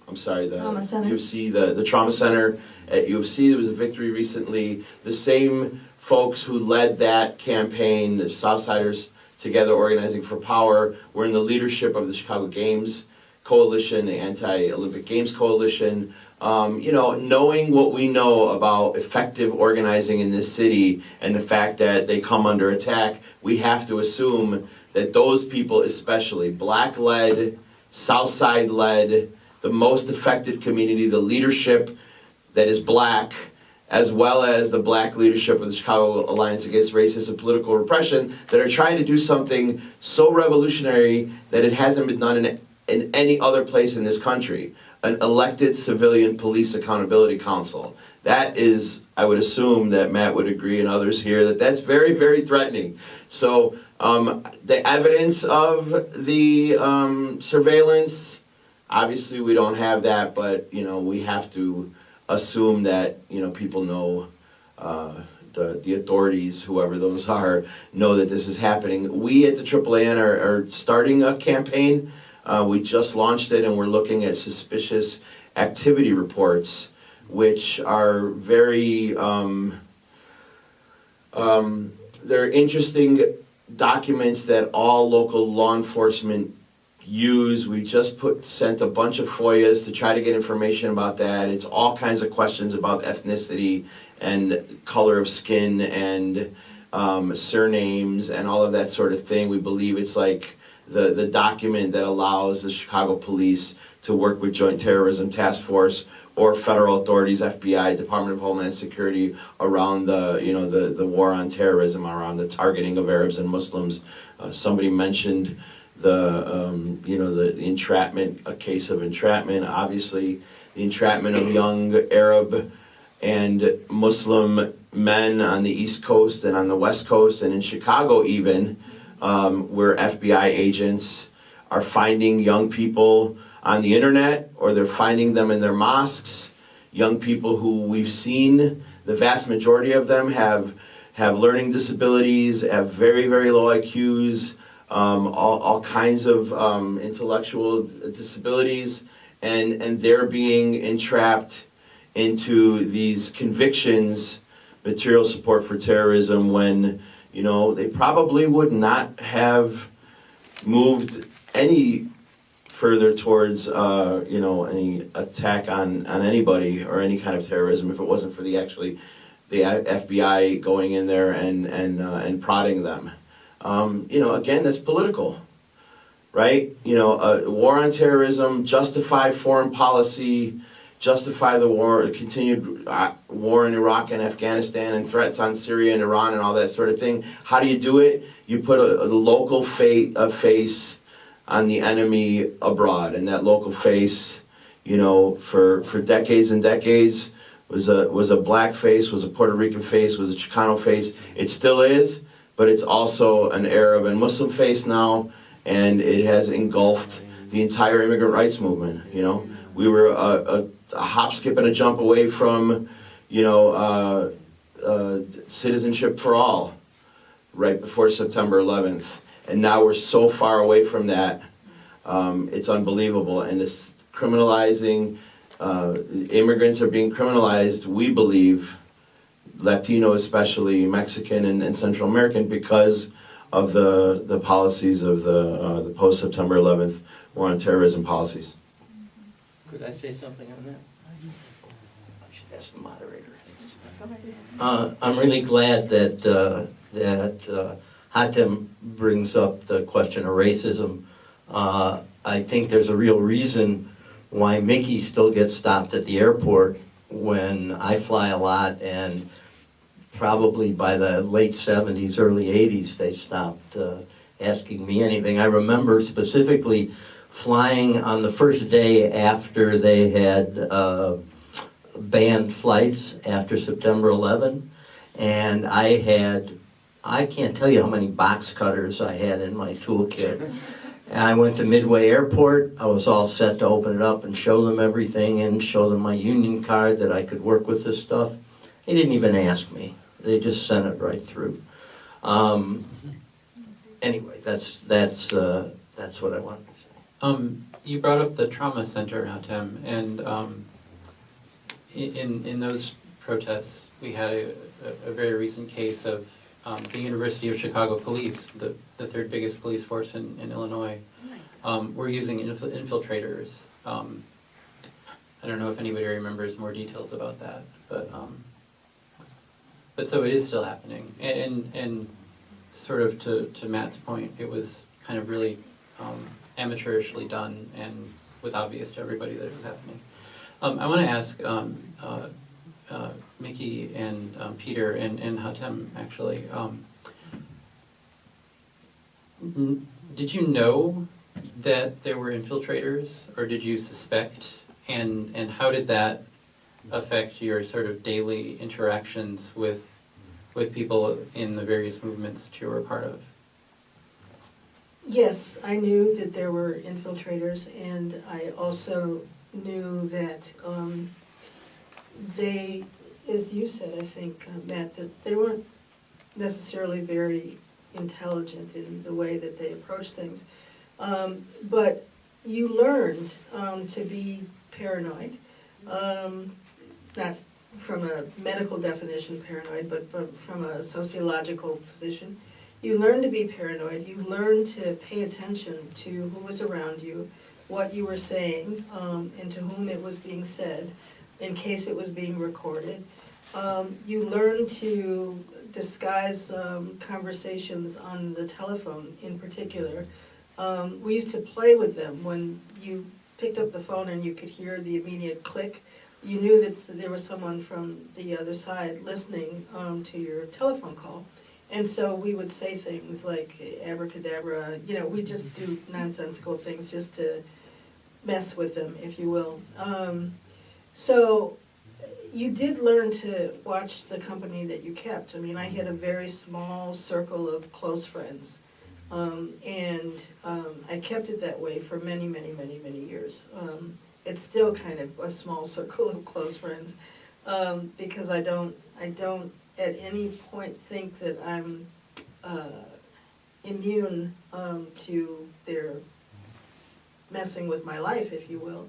I'm sorry, the Trauma Center. UFC, the Trauma Center at UFC. There was a victory recently. The same folks who led that campaign, the Southsiders Together Organizing for Power, were in the leadership of the Chicago Games Coalition, the Anti-Olympic Games Coalition. You know, knowing what we know about effective organizing in this city and the fact that they come under attack, we have to assume that those people, especially Black-led, Southside-led, the most affected community, the leadership that is Black, as well as the Black leadership of the Chicago Alliance Against Racist and Political Repression, that are trying to do something so revolutionary that it hasn't been done in any other place in this country, an elected civilian police accountability council. That is, I would assume that Matt would agree and others here, that that's very, very threatening. So the evidence of the surveillance, obviously we don't have that, but, you know, we have to assume that, you know, people know, the authorities, whoever those are, know that this is happening. We at the AAAN are starting a campaign. We just launched it, and we're looking at suspicious activity reports, which are very, they're interesting documents that all local law enforcement use. We just sent a bunch of FOIAs to try to get information about that. It's all kinds of questions about ethnicity and color of skin and surnames and all of that sort of thing. We believe it's like the document that allows the Chicago police to work with Joint Terrorism Task Force or federal authorities, FBI, Department of Homeland Security, around the war on terrorism, around the targeting of Arabs and Muslims. Somebody mentioned the entrapment, a case of entrapment. Obviously, the entrapment of young Arab and Muslim men on the East Coast and on the West Coast and in Chicago even, where FBI agents are finding young people on the internet, or they're finding them in their mosques. Young people who we've seen, the vast majority of them have learning disabilities, have very, very low IQs, all kinds of intellectual disabilities, and they're being entrapped into these convictions material support for terrorism when, you know, they probably would not have moved any further towards, you know, any attack on anybody or any kind of terrorism if it wasn't for the FBI going in there and prodding them. You know, again, that's political, right? You know, war on terrorism, justify foreign policy, justify the war, continued war in Iraq and Afghanistan and threats on Syria and Iran and all that sort of thing. How do you do it? You put a local face on the enemy abroad, and that local face, you know, for decades and decades was a black face, was a Puerto Rican face, was a Chicano face. It still is, but it's also an Arab and Muslim face now, and it has engulfed the entire immigrant rights movement. You know, we were a hop, skip, and a jump away from, you know, citizenship for all right before September 11th. And now we're so far away from that, it's unbelievable. And it's criminalizing, immigrants are being criminalized, we believe, Latino especially, Mexican and Central American, because of the policies of the post-September 11th war on terrorism policies. Could I say something on that? I should ask the moderator. I'm really glad that Hatem brings up the question of racism. I think there's a real reason why Micki still gets stopped at the airport when I fly a lot, and probably by the late 70s, early 80s, they stopped asking me anything. I remember specifically flying on the first day after they had banned flights after September 11, and I can't tell you how many box cutters I had in my toolkit. And I went to Midway Airport. I was all set to open it up and show them everything and show them my union card that I could work with this stuff. They didn't even ask me. They just sent it right through. Anyway, that's what I wanted to say. You brought up the trauma center, Hatem, and in those protests, we had a very recent case of the University of Chicago Police, the third biggest police force in Illinois, were using infiltrators. I don't know if anybody remembers more details about that, but so it is still happening. And sort of to Matt's point, it was kind of really amateurishly done and was obvious to everybody that it was happening. I want to ask Micki and Peter and Hatem, actually. Did you know that there were infiltrators, or did you suspect? And how did that affect your sort of daily interactions with people in the various movements that you were a part of? Yes, I knew that there were infiltrators, and I also knew that they, as you said, I think, Matt, that they weren't necessarily very intelligent in the way that they approach things. But you learned to be paranoid, not from a medical definition paranoid, but from a sociological position. You learn to be paranoid. You learn to pay attention to who was around you, what you were saying, and to whom it was being said, in case it was being recorded. You learn to disguise conversations on the telephone in particular. We used to play with them. When you picked up the phone and you could hear the immediate click, you knew that there was someone from the other side listening to your telephone call. And so we would say things like abracadabra, you know, we just do nonsensical things just to mess with them, if you will. So you did learn to watch the company that you kept. I mean, I had a very small circle of close friends. And I kept it that way for many, many, many, many years. It's still kind of a small circle of close friends, because I don't at any point think that I'm immune to their messing with my life, if you will.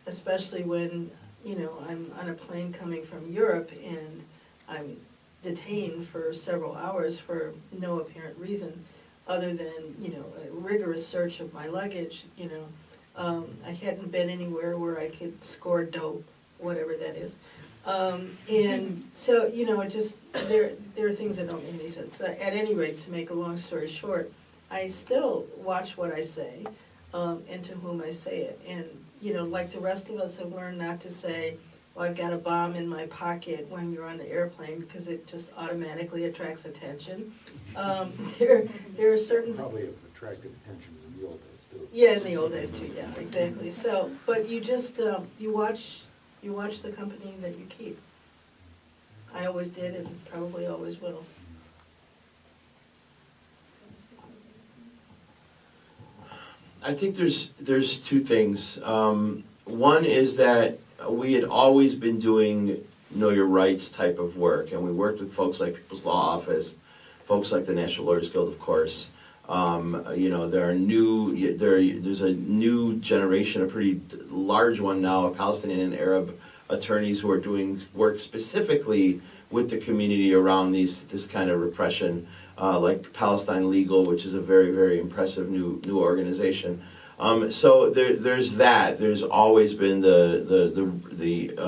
Especially when, you know, I'm on a plane coming from Europe and I'm detained for several hours for no apparent reason, other than, a rigorous search of my luggage, I hadn't been anywhere where I could score dope, whatever that is. And so, there are things that don't make any sense. At any rate, to make a long story short, I still watch what I say, and to whom I say it. And, like the rest of us have learned not to say, well, I've got a bomb in my pocket when you're on the airplane, because it just automatically attracts attention. There are certain... Probably have attracted attention in the old days, too. Yeah, in the old days, too, yeah, exactly. So, but you just, you watch the company that you keep. I always did and probably always will. I think there's two things. One is that we had always been doing know your rights type of work, and we worked with folks like People's Law Office, folks like the National Lawyers Guild, of course. There's a new generation, a pretty large one now, of Palestinian and Arab attorneys who are doing work specifically with the community around this kind of repression, like Palestine Legal, which is a very, very impressive new organization. So there's that. There's always been the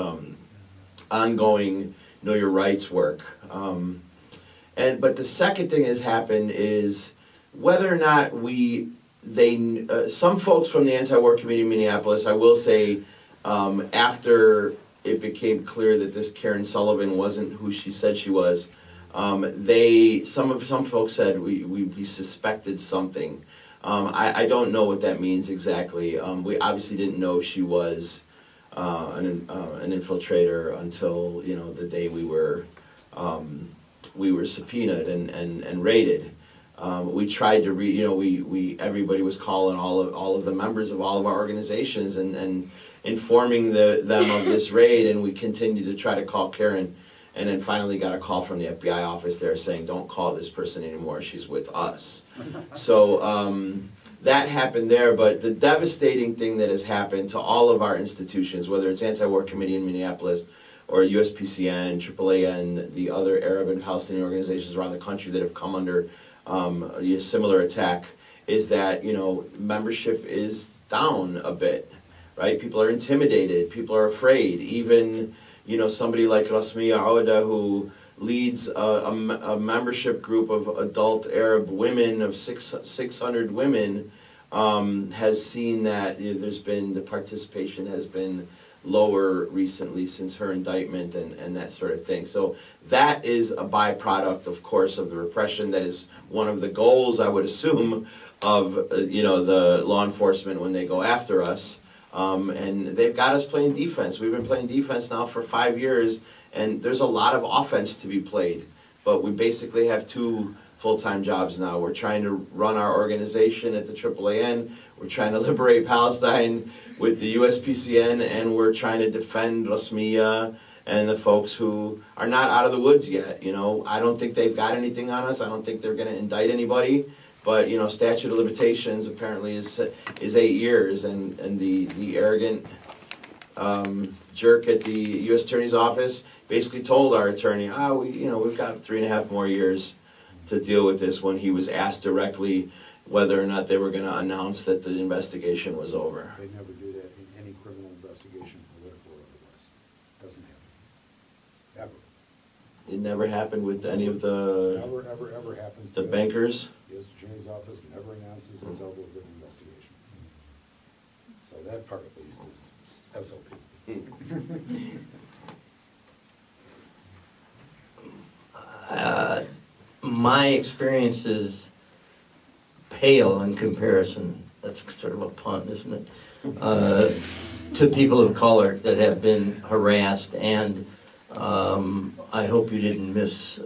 ongoing know your rights work. But the second thing has happened is whether or not some folks from the anti-war committee in Minneapolis, I will say, after it became clear that this Karen Sullivan wasn't who she said she was, some folks said we suspected something. I don't know what that means exactly. We obviously didn't know she was an infiltrator until the day we were subpoenaed and raided. We tried to everybody was calling all of the members of all of our organizations and informing them of this raid, and we continued to try to call Karen, and then finally got a call from the FBI office there saying, don't call this person anymore, she's with us. So that happened there, but the devastating thing that has happened to all of our institutions, whether it's Anti-War Committee in Minneapolis or USPCN, AAAN, the other Arab and Palestinian organizations around the country that have come under a similar attack, is that membership is down a bit, right? People are intimidated, people are afraid. Even somebody like Rasmiya Aouda, who leads a membership group of adult Arab women of 600 women, has seen that the participation has been lower recently since her indictment and that sort of thing. So that is a byproduct, of course, of the repression. That is one of the goals, I would assume, of the law enforcement when they go after us. And they've got us playing defense. We've been playing defense now for 5 years, and there's a lot of offense to be played. But we basically have 2 full-time jobs now. We're trying to run our organization at the AAAN. We're trying to liberate Palestine with the USPCN, and we're trying to defend Rasmiya and the folks who are not out of the woods yet. I don't think they've got anything on us. I don't think they're going to indict anybody. But statute of limitations apparently is 8 years, and the arrogant jerk at the U.S. Attorney's Office basically told our attorney, we've got 3.5 more years to deal with this, when he was asked directly whether or not they were going to announce that the investigation was over. They never do that in any criminal investigation, political or otherwise. Doesn't happen. Ever. It never happened with any of the Ever happens. the bankers. The U.S. Attorney's Office never announces it's over with an investigation. So that part at least is SOP. My experience is pale in comparison, that's sort of a pun, isn't it, to people of color that have been harassed. And I hope you didn't miss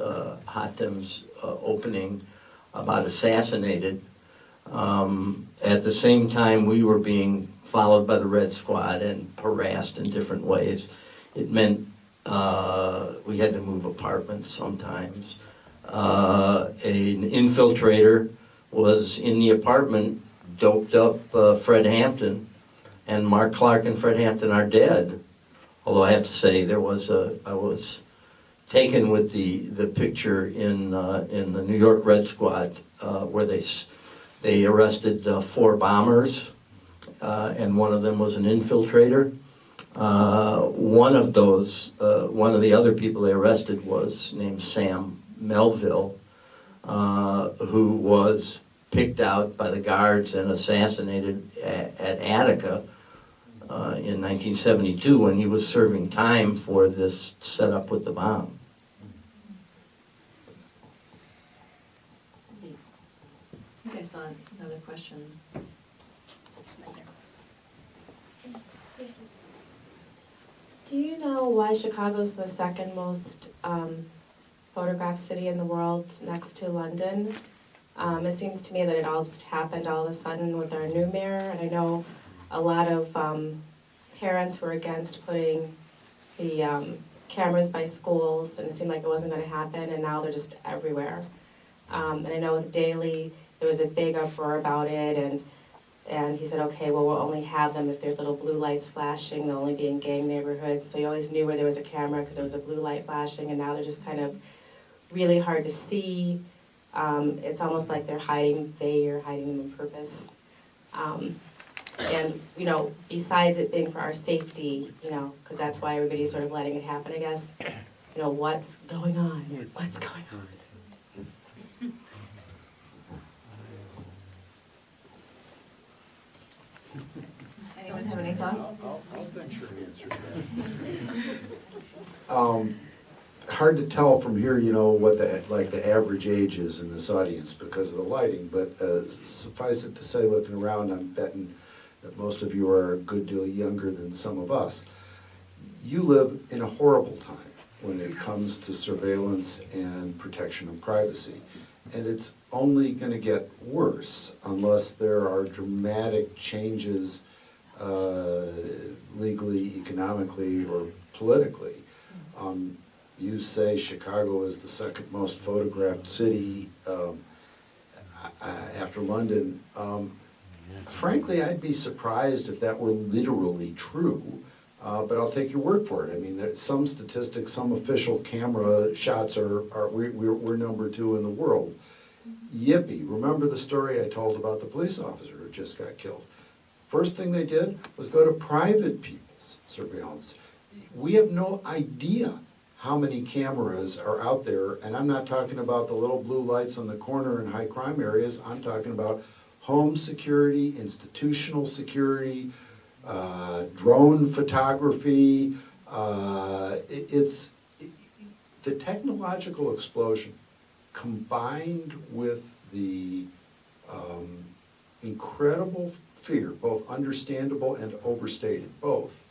Hatem's opening about assassinated. At the same time, we were being followed by the Red Squad and harassed in different ways. It meant we had to move apartments sometimes. An infiltrator was in the apartment, doped up Fred Hampton, and Mark Clark and Fred Hampton are dead. Although I have to say, I was taken with the picture in the New York Red Squad, where they arrested 4 bombers, and one of them was an infiltrator. One of the other people they arrested was named Sam Melville, who was picked out by the guards and assassinated at Attica in 1972 when he was serving time for this setup with the bomb. I think I saw another question. Do you know why Chicago's the second most photographed city in the world next to London? It seems to me that it all just happened all of a sudden with our new mayor, and I know a lot of parents were against putting the cameras by schools, and it seemed like it wasn't going to happen, and now they're just everywhere. And I know with Daley, there was a big uproar about it, and he said, okay, well, we'll only have them if there's little blue lights flashing. They'll only be in gang neighborhoods. So you always knew where there was a camera because there was a blue light flashing, and now they're just kind of really hard to see. It's almost like they're hiding them on purpose. And, you know, besides it being for our safety, you know, because that's why everybody's sort of letting it happen, I guess, you know, what's going on? What's going on? Anyone have any thoughts? I'll venture an answer to that. Hard to tell from here, you know, what the average age is in this audience because of the lighting, but suffice it to say, looking around, I'm betting that most of you are a good deal younger than some of us. You live in a horrible time when it comes to surveillance and protection of privacy. And it's only going to get worse unless there are dramatic changes legally, economically, or politically. You say Chicago is the second most photographed city after London. Frankly, I'd be surprised if that were literally true, but I'll take your word for it. I mean, there's some statistics, some official camera shots we're number 2 in the world. Yippee, remember the story I told about the police officer who just got killed? First thing they did was go to private people's surveillance. We have no idea how many cameras are out there, and I'm not talking about the little blue lights on the corner in high crime areas. I'm talking about home security, institutional security, drone photography. It's the technological explosion combined with the incredible fear, both understandable and overstated, both,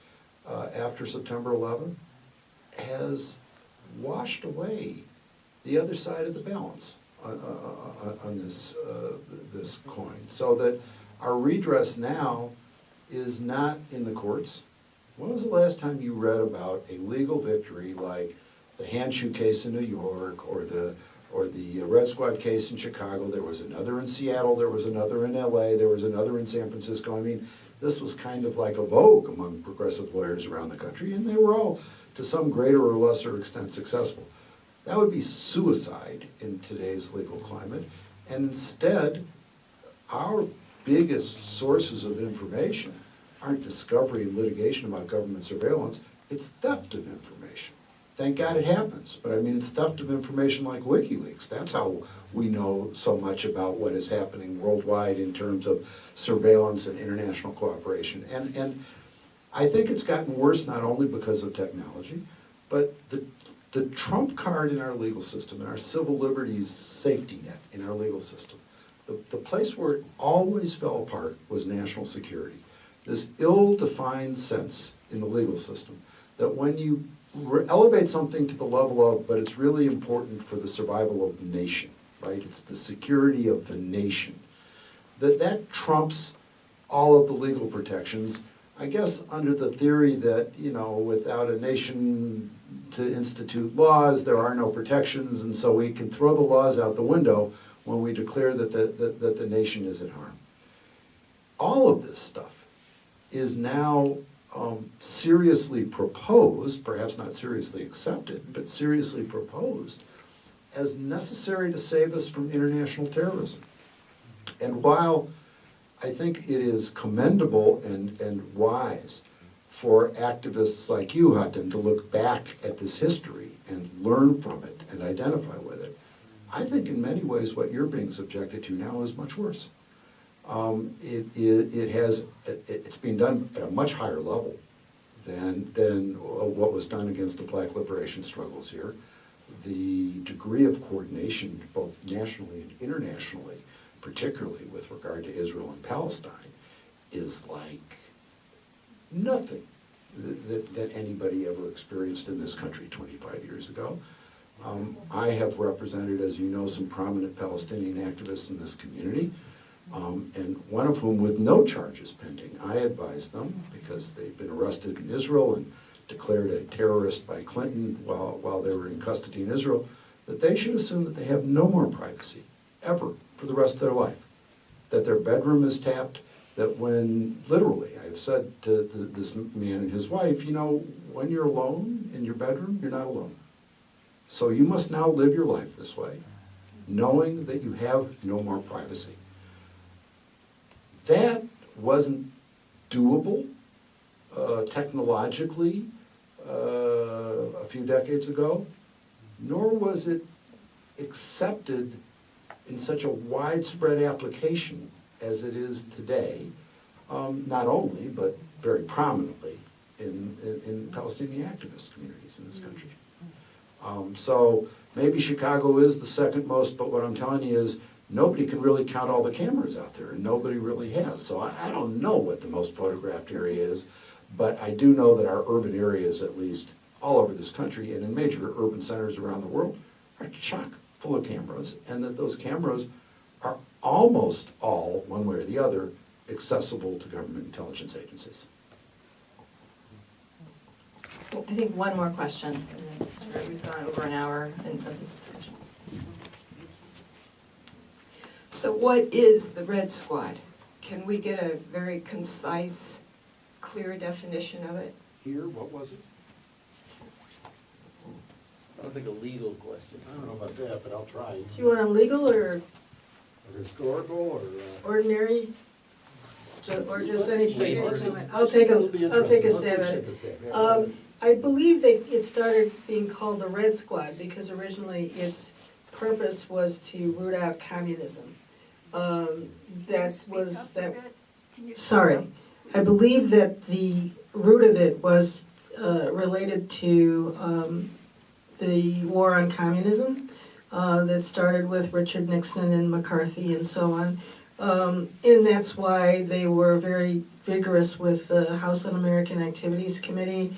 after September 11th, has washed away the other side of the balance on this coin. So that our redress now is not in the courts. When was the last time you read about a legal victory like the Handshoe case in New York or the Red Squad case in Chicago? There was another in Seattle, there was another in LA, there was another in San Francisco. I mean, this was kind of like a vogue among progressive lawyers around the country, and they were all, to some greater or lesser extent, successful. That would be suicide in today's legal climate. And instead, our biggest sources of information aren't discovery and litigation about government surveillance, it's theft of information. Thank God it happens, but I mean, it's theft of information like WikiLeaks. That's how we know so much about what is happening worldwide in terms of surveillance and international cooperation. And I think it's gotten worse not only because of technology, but the trump card in our legal system, in our civil liberties safety net in our legal system, the place where it always fell apart was national security. This ill-defined sense in the legal system that when you elevate something to the level of, but it's really important for the survival of the nation, right? It's the security of the nation. That trumps all of the legal protections, I guess under the theory that, you know, without a nation to institute laws, there are no protections, and so we can throw the laws out the window when we declare that the nation is at harm. All of this stuff is now seriously proposed, perhaps not seriously accepted, but seriously proposed as necessary to save us from international terrorism. And while I think it is commendable and wise for activists like you, Hatem, to look back at this history and learn from it and identify with it, I think in many ways what you're being subjected to now is much worse. It's being done at a much higher level than what was done against the Black liberation struggles here. The degree of coordination, both nationally and internationally, particularly with regard to Israel and Palestine, is like nothing that anybody ever experienced in this country 25 years ago. I have represented, as you know, some prominent Palestinian activists in this community, and one of whom with no charges pending. I advised them, because they've been arrested in Israel and declared a terrorist by Clinton while they were in custody in Israel, that they should assume that they have no more privacy, ever, for the rest of their life. That their bedroom is tapped, that when, literally, I've said to this man and his wife, you know, when you're alone in your bedroom, you're not alone. So you must now live your life this way, knowing that you have no more privacy. That wasn't doable technologically a few decades ago, nor was it accepted in such a widespread application as it is today, not only, but very prominently in Palestinian activist communities in this country. So maybe Chicago is the second most, but what I'm telling you is nobody can really count all the cameras out there, and nobody really has. So I don't know what the most photographed area is, but I do know that our urban areas, at least all over this country and in major urban centers around the world, are chock full of cameras, and that those cameras are almost all, one way or the other, accessible to government intelligence agencies. I think one more question, and then we've gone over an hour of this discussion. So what is the Red Squad? Can we get a very concise, clear definition of it? Here, what was it? Sounds like a legal question. I don't know about that, but I'll try. Do you want a legal or Or historical, or? ordinary? Or just Let's- anything? let's- I'll take a let's be stab at interesting. it. Let's take a stab, yeah. I believe that it started being called the Red Squad because originally its purpose was to root out communism. Sorry. I believe that the root of it was related to the war on communism that started with Richard Nixon and McCarthy and so on. And that's why they were very vigorous with the House Un-American Activities Committee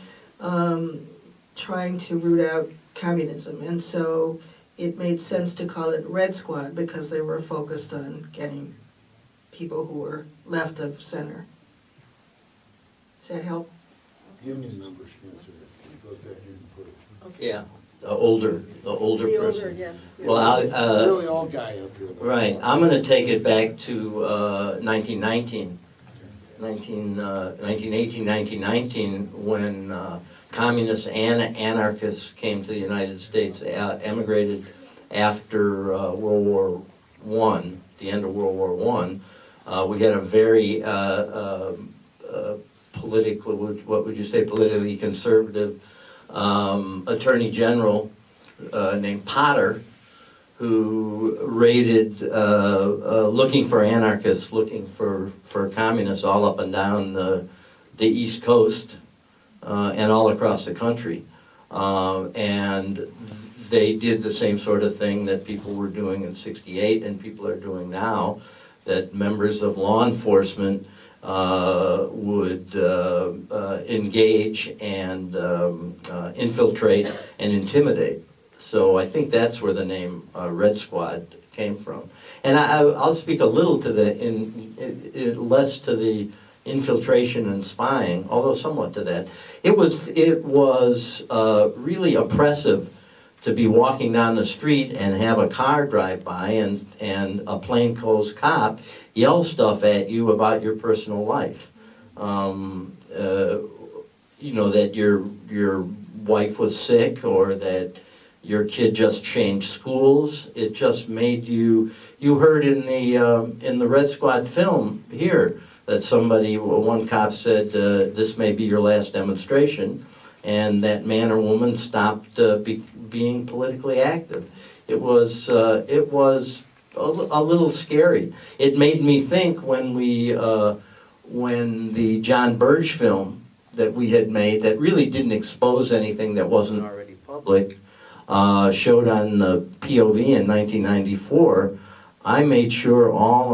trying to root out communism. And so it made sense to call it Red Squad because they were focused on getting people who were left of center. Does that help? Union members should answer this. It goes back even further. Yeah, the older person. yes. Well, Really old guy up here. right, I'm going to take it back to 1919, when communists and anarchists came to the United States, emigrated after World War I, the end of World War I. We had a very politically, what would you say, politically conservative attorney general named Potter, who raided, looking for anarchists, looking for communists all up and down the East Coast and all across the country. And they did the same sort of thing that people were doing in '68 and people are doing now, that members of law enforcement would engage and infiltrate and intimidate. So I think that's where the name Red Squad came from. And I'll speak a little to less to the infiltration and spying, although somewhat to that. It was really oppressive to be walking down the street and have a car drive by and a plainclothes cop yell stuff at you about your personal life. that your wife was sick or that your kid just changed schools. It just made you heard in the Red Squad film here that one cop said, this may be your last demonstration, and that man or woman stopped being politically active. It was a little scary. It made me think when the John Birch film that we had made that really didn't expose anything that wasn't already public, showed on POV in 1994, I made sure all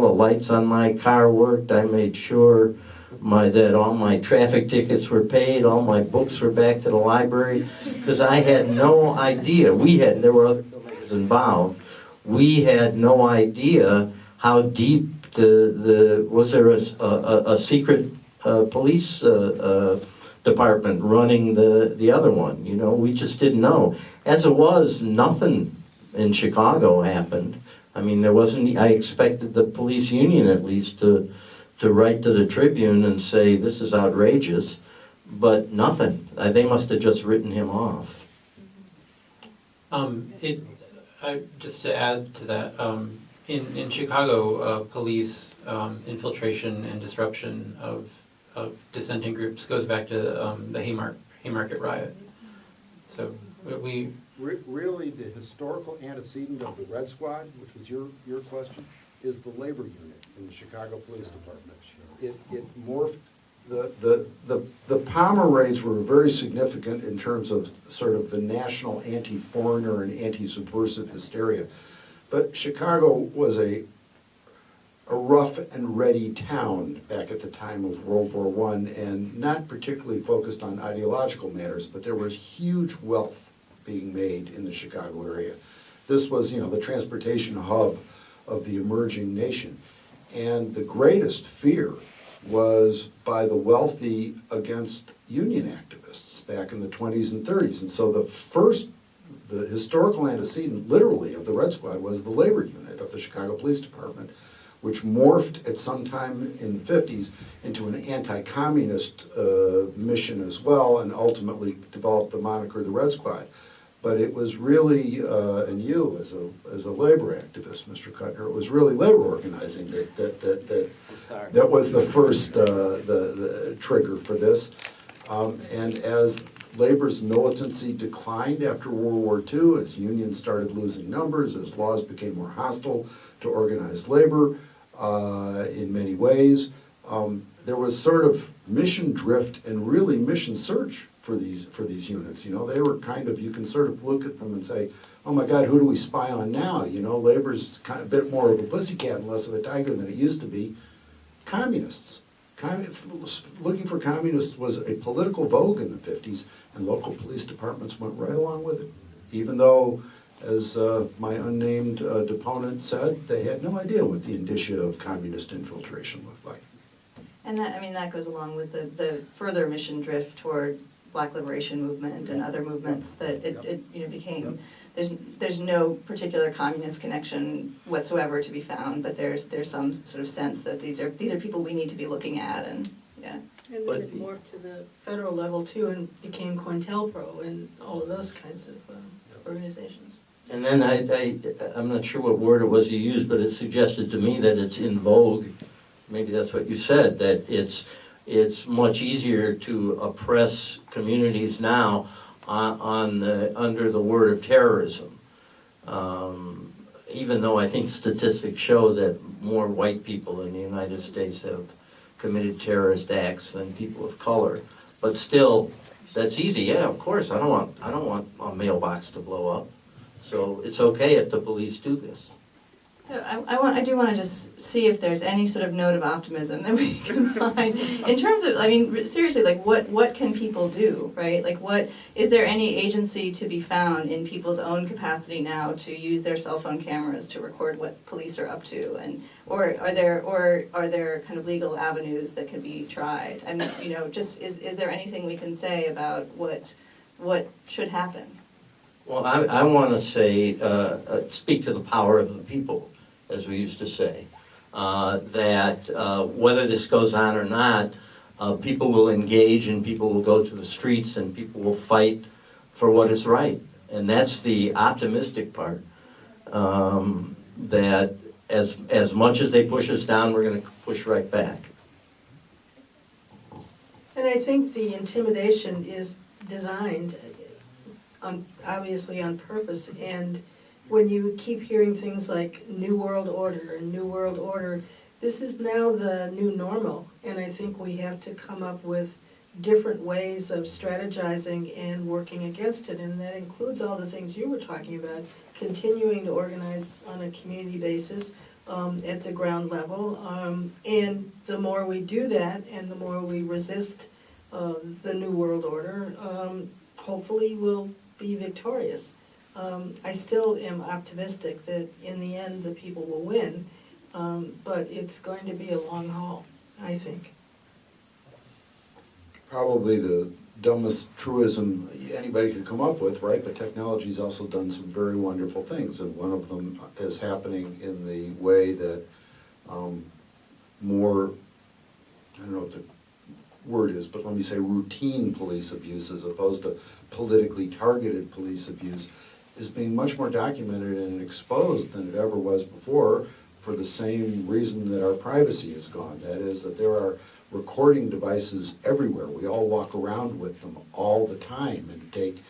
the lights on my car worked. I made sure that all my traffic tickets were paid, all my books were back to the library, because I had no idea. There were other filmmakers involved. We had no idea how deep was there a secret police department running the other one. We just didn't know. As it was, nothing in Chicago happened. I mean, I expected the police union at least to write to the Tribune and say, this is outrageous, but nothing. They must have just written him off. Just to add to that, in Chicago, police infiltration and disruption of dissenting groups goes back to the Haymarket riot. So we really the historical antecedent of the Red Squad, which was your question, is the labor unit in the Chicago Police Department. It morphed. The Palmer raids were very significant in terms of sort of the national anti-foreigner and anti-subversive hysteria. But Chicago was a rough and ready town back at the time of World War I, and not particularly focused on ideological matters, but there was huge wealth being made in the Chicago area. This was, the transportation hub of the emerging nation. And the greatest fear was by the wealthy against union activists back in the 20s and 30s. And so the historical antecedent, literally, of the Red Squad was the labor unit of the Chicago Police Department, which morphed at some time in the 50s into an anti-communist mission as well, and ultimately developed the moniker the Red Squad. But it was really, and you as a labor activist, Mr. Kuttner, it was really labor organizing that was the first the trigger for this. And as labor's militancy declined after World War II, as unions started losing numbers, as laws became more hostile to organized labor in many ways, there was sort of mission drift and really mission search for these units. They were kind of, you can sort of look at them and say, oh my God, who do we spy on now? Labor's kind of a bit more of a pussycat and less of a tiger than it used to be. Communists. Looking for communists was a political vogue in the 50s, and local police departments went right along with it. Even though, as my unnamed deponent said, they had no idea what the indicia of communist infiltration looked like. And that goes along with the further mission drift toward Black Liberation Movement and other movements that it became. There's no particular communist connection whatsoever to be found, but there's some sort of sense that these are people we need to be looking at, and yeah. And then it morphed to the federal level too, and became COINTELPRO and all of those kinds of organizations. And then I'm not sure what word it was you used, but it suggested to me that it's in vogue. Maybe that's what you said, that it's much easier to oppress communities now under the word of terrorism. Even though I think statistics show that more white people in the United States have committed terrorist acts than people of color, but still, that's easy. Yeah, of course. I don't want a mailbox to blow up. So it's okay if the police do this. So I do want to just see if there's any sort of note of optimism that we can find in terms of, seriously, like what can people do, right? Like is there any agency to be found in people's own capacity now to use their cell phone cameras to record what police are up to, or are there kind of legal avenues that can be tried? And just is there anything we can say about what should happen? Well, I want to say, speak to the power of the people, as we used to say, that whether this goes on or not, people will engage and people will go to the streets and people will fight for what is right. And that's the optimistic part, that as much as they push us down, we're going to push right back. And I think the intimidation is designed, obviously on purpose. And when you keep hearing things like New World Order and New World Order, this is now the new normal. And I think we have to come up with different ways of strategizing and working against it. And that includes all the things you were talking about, continuing to organize on a community basis at the ground level. And the more we do that and the more we resist the New World Order, hopefully we'll be victorious. I still am optimistic that in the end the people will win, but it's going to be a long haul, I think. Probably the dumbest truism anybody could come up with, right? But technology's also done some very wonderful things, and one of them is happening in the way that more, I don't know what the word is, but let me say routine police abuse as opposed to politically targeted police abuse is being much more documented and exposed than it ever was before, for the same reason that our privacy is gone. That is, that there are recording devices everywhere. We all walk around with them all the time and take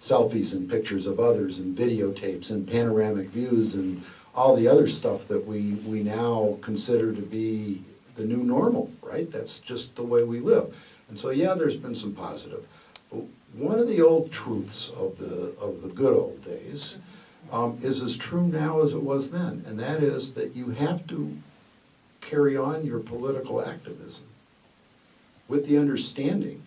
selfies and pictures of others and videotapes and panoramic views and all the other stuff that we now consider to be the new normal, right? That's just the way we live. And so, yeah, there's been some positive. But one of the old truths of the good old days is as true now as it was then, and that is that you have to carry on your political activism with the understanding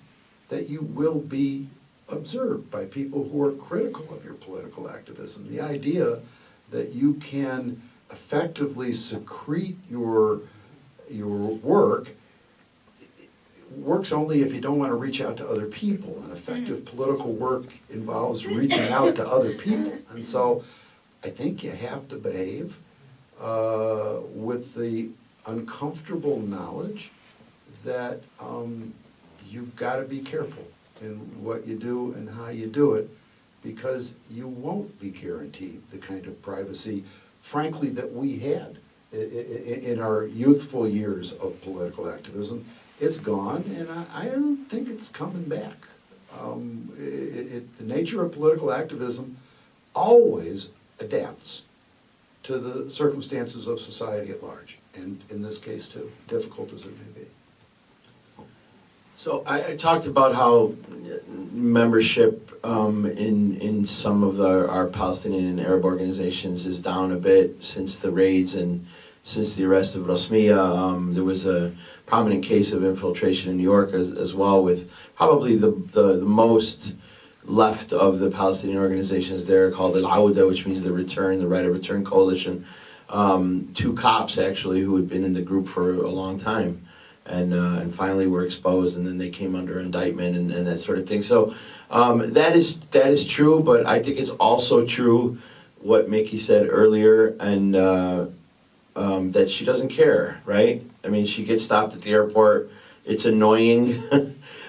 that you will be observed by people who are critical of your political activism. The idea that you can effectively secrete your work works only if you don't want to reach out to other people. And effective political work involves reaching out to other people. And so I think you have to behave with the uncomfortable knowledge that you've got to be careful in what you do and how you do it, because you won't be guaranteed the kind of privacy, frankly, that we had in our youthful years of political activism. It's gone, and I don't think it's coming back. The nature of political activism always adapts to the circumstances of society at large, and in this case too, difficult as it may be. So I talked about how membership in some of our Palestinian and Arab organizations is down a bit since the raids and since the arrest of Rasmiya. There was a prominent case of infiltration in New York as well, with probably the most left of the Palestinian organizations there, called Al-Awda, which means the return, the right of return coalition. 2 cops actually who had been in the group for a long time. And finally were exposed, and then they came under indictment and that sort of thing. So that is true, but I think it's also true what Micki said earlier, and that she doesn't care, right? I mean, she gets stopped at the airport. It's annoying,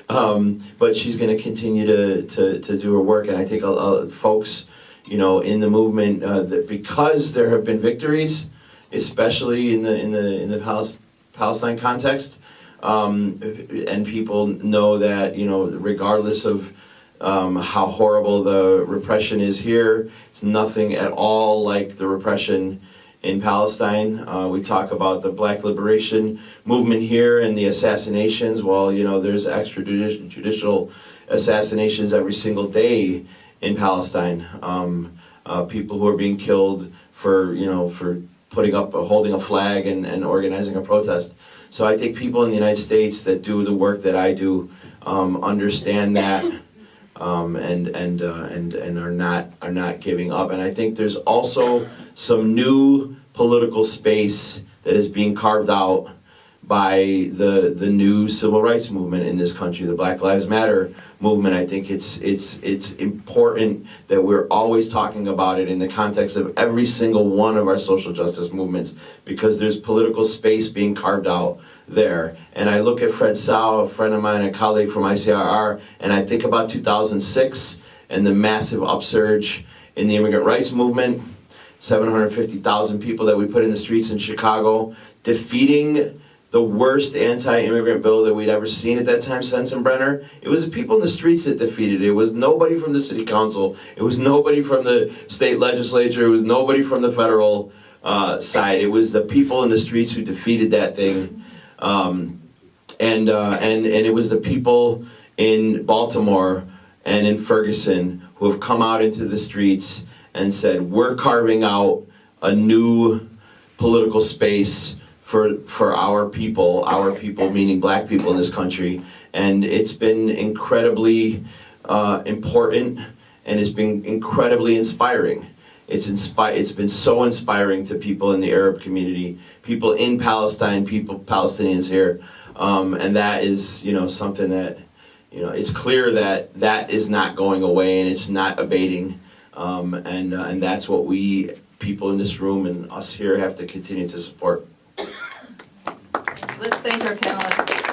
but she's going to continue to do her work. And I think folks, in the movement, that because there have been victories, especially in the Palestine context. And people know that, regardless of how horrible the repression is here, it's nothing at all like the repression in Palestine. We talk about the Black Liberation Movement here and the assassinations. Well, there's extrajudicial assassinations every single day in Palestine. People who are being killed for holding a flag and organizing a protest. So I think people in the United States that do the work that I do understand that and are not giving up. And I think there's also some new political space that is being carved out by the new civil rights movement in this country, the Black Lives Matter movement. I think it's important that we're always talking about it in the context of every single one of our social justice movements, because there's political space being carved out there. And I look at Fred Sau, a friend of mine, a colleague from ICRR, and I think about 2006 and the massive upsurge in the immigrant rights movement, 750,000 people that we put in the streets in Chicago, defeating the worst anti-immigrant bill that we'd ever seen at that time, Sensenbrenner. It was the people in the streets that defeated it. It was nobody from the city council. It was nobody from the state legislature. It was nobody from the federal side. It was the people in the streets who defeated that thing. And it was the people in Baltimore and in Ferguson who have come out into the streets and said, we're carving out a new political space for our people meaning black people in this country. And it's been incredibly important, and it's been incredibly inspiring. It's been so inspiring to people in the Arab community, people in Palestine, Palestinians here. And that is, something that, it's clear that that is not going away and it's not abating. And that's what we, people in this room and us here, have to continue to support. Let's thank our panelists.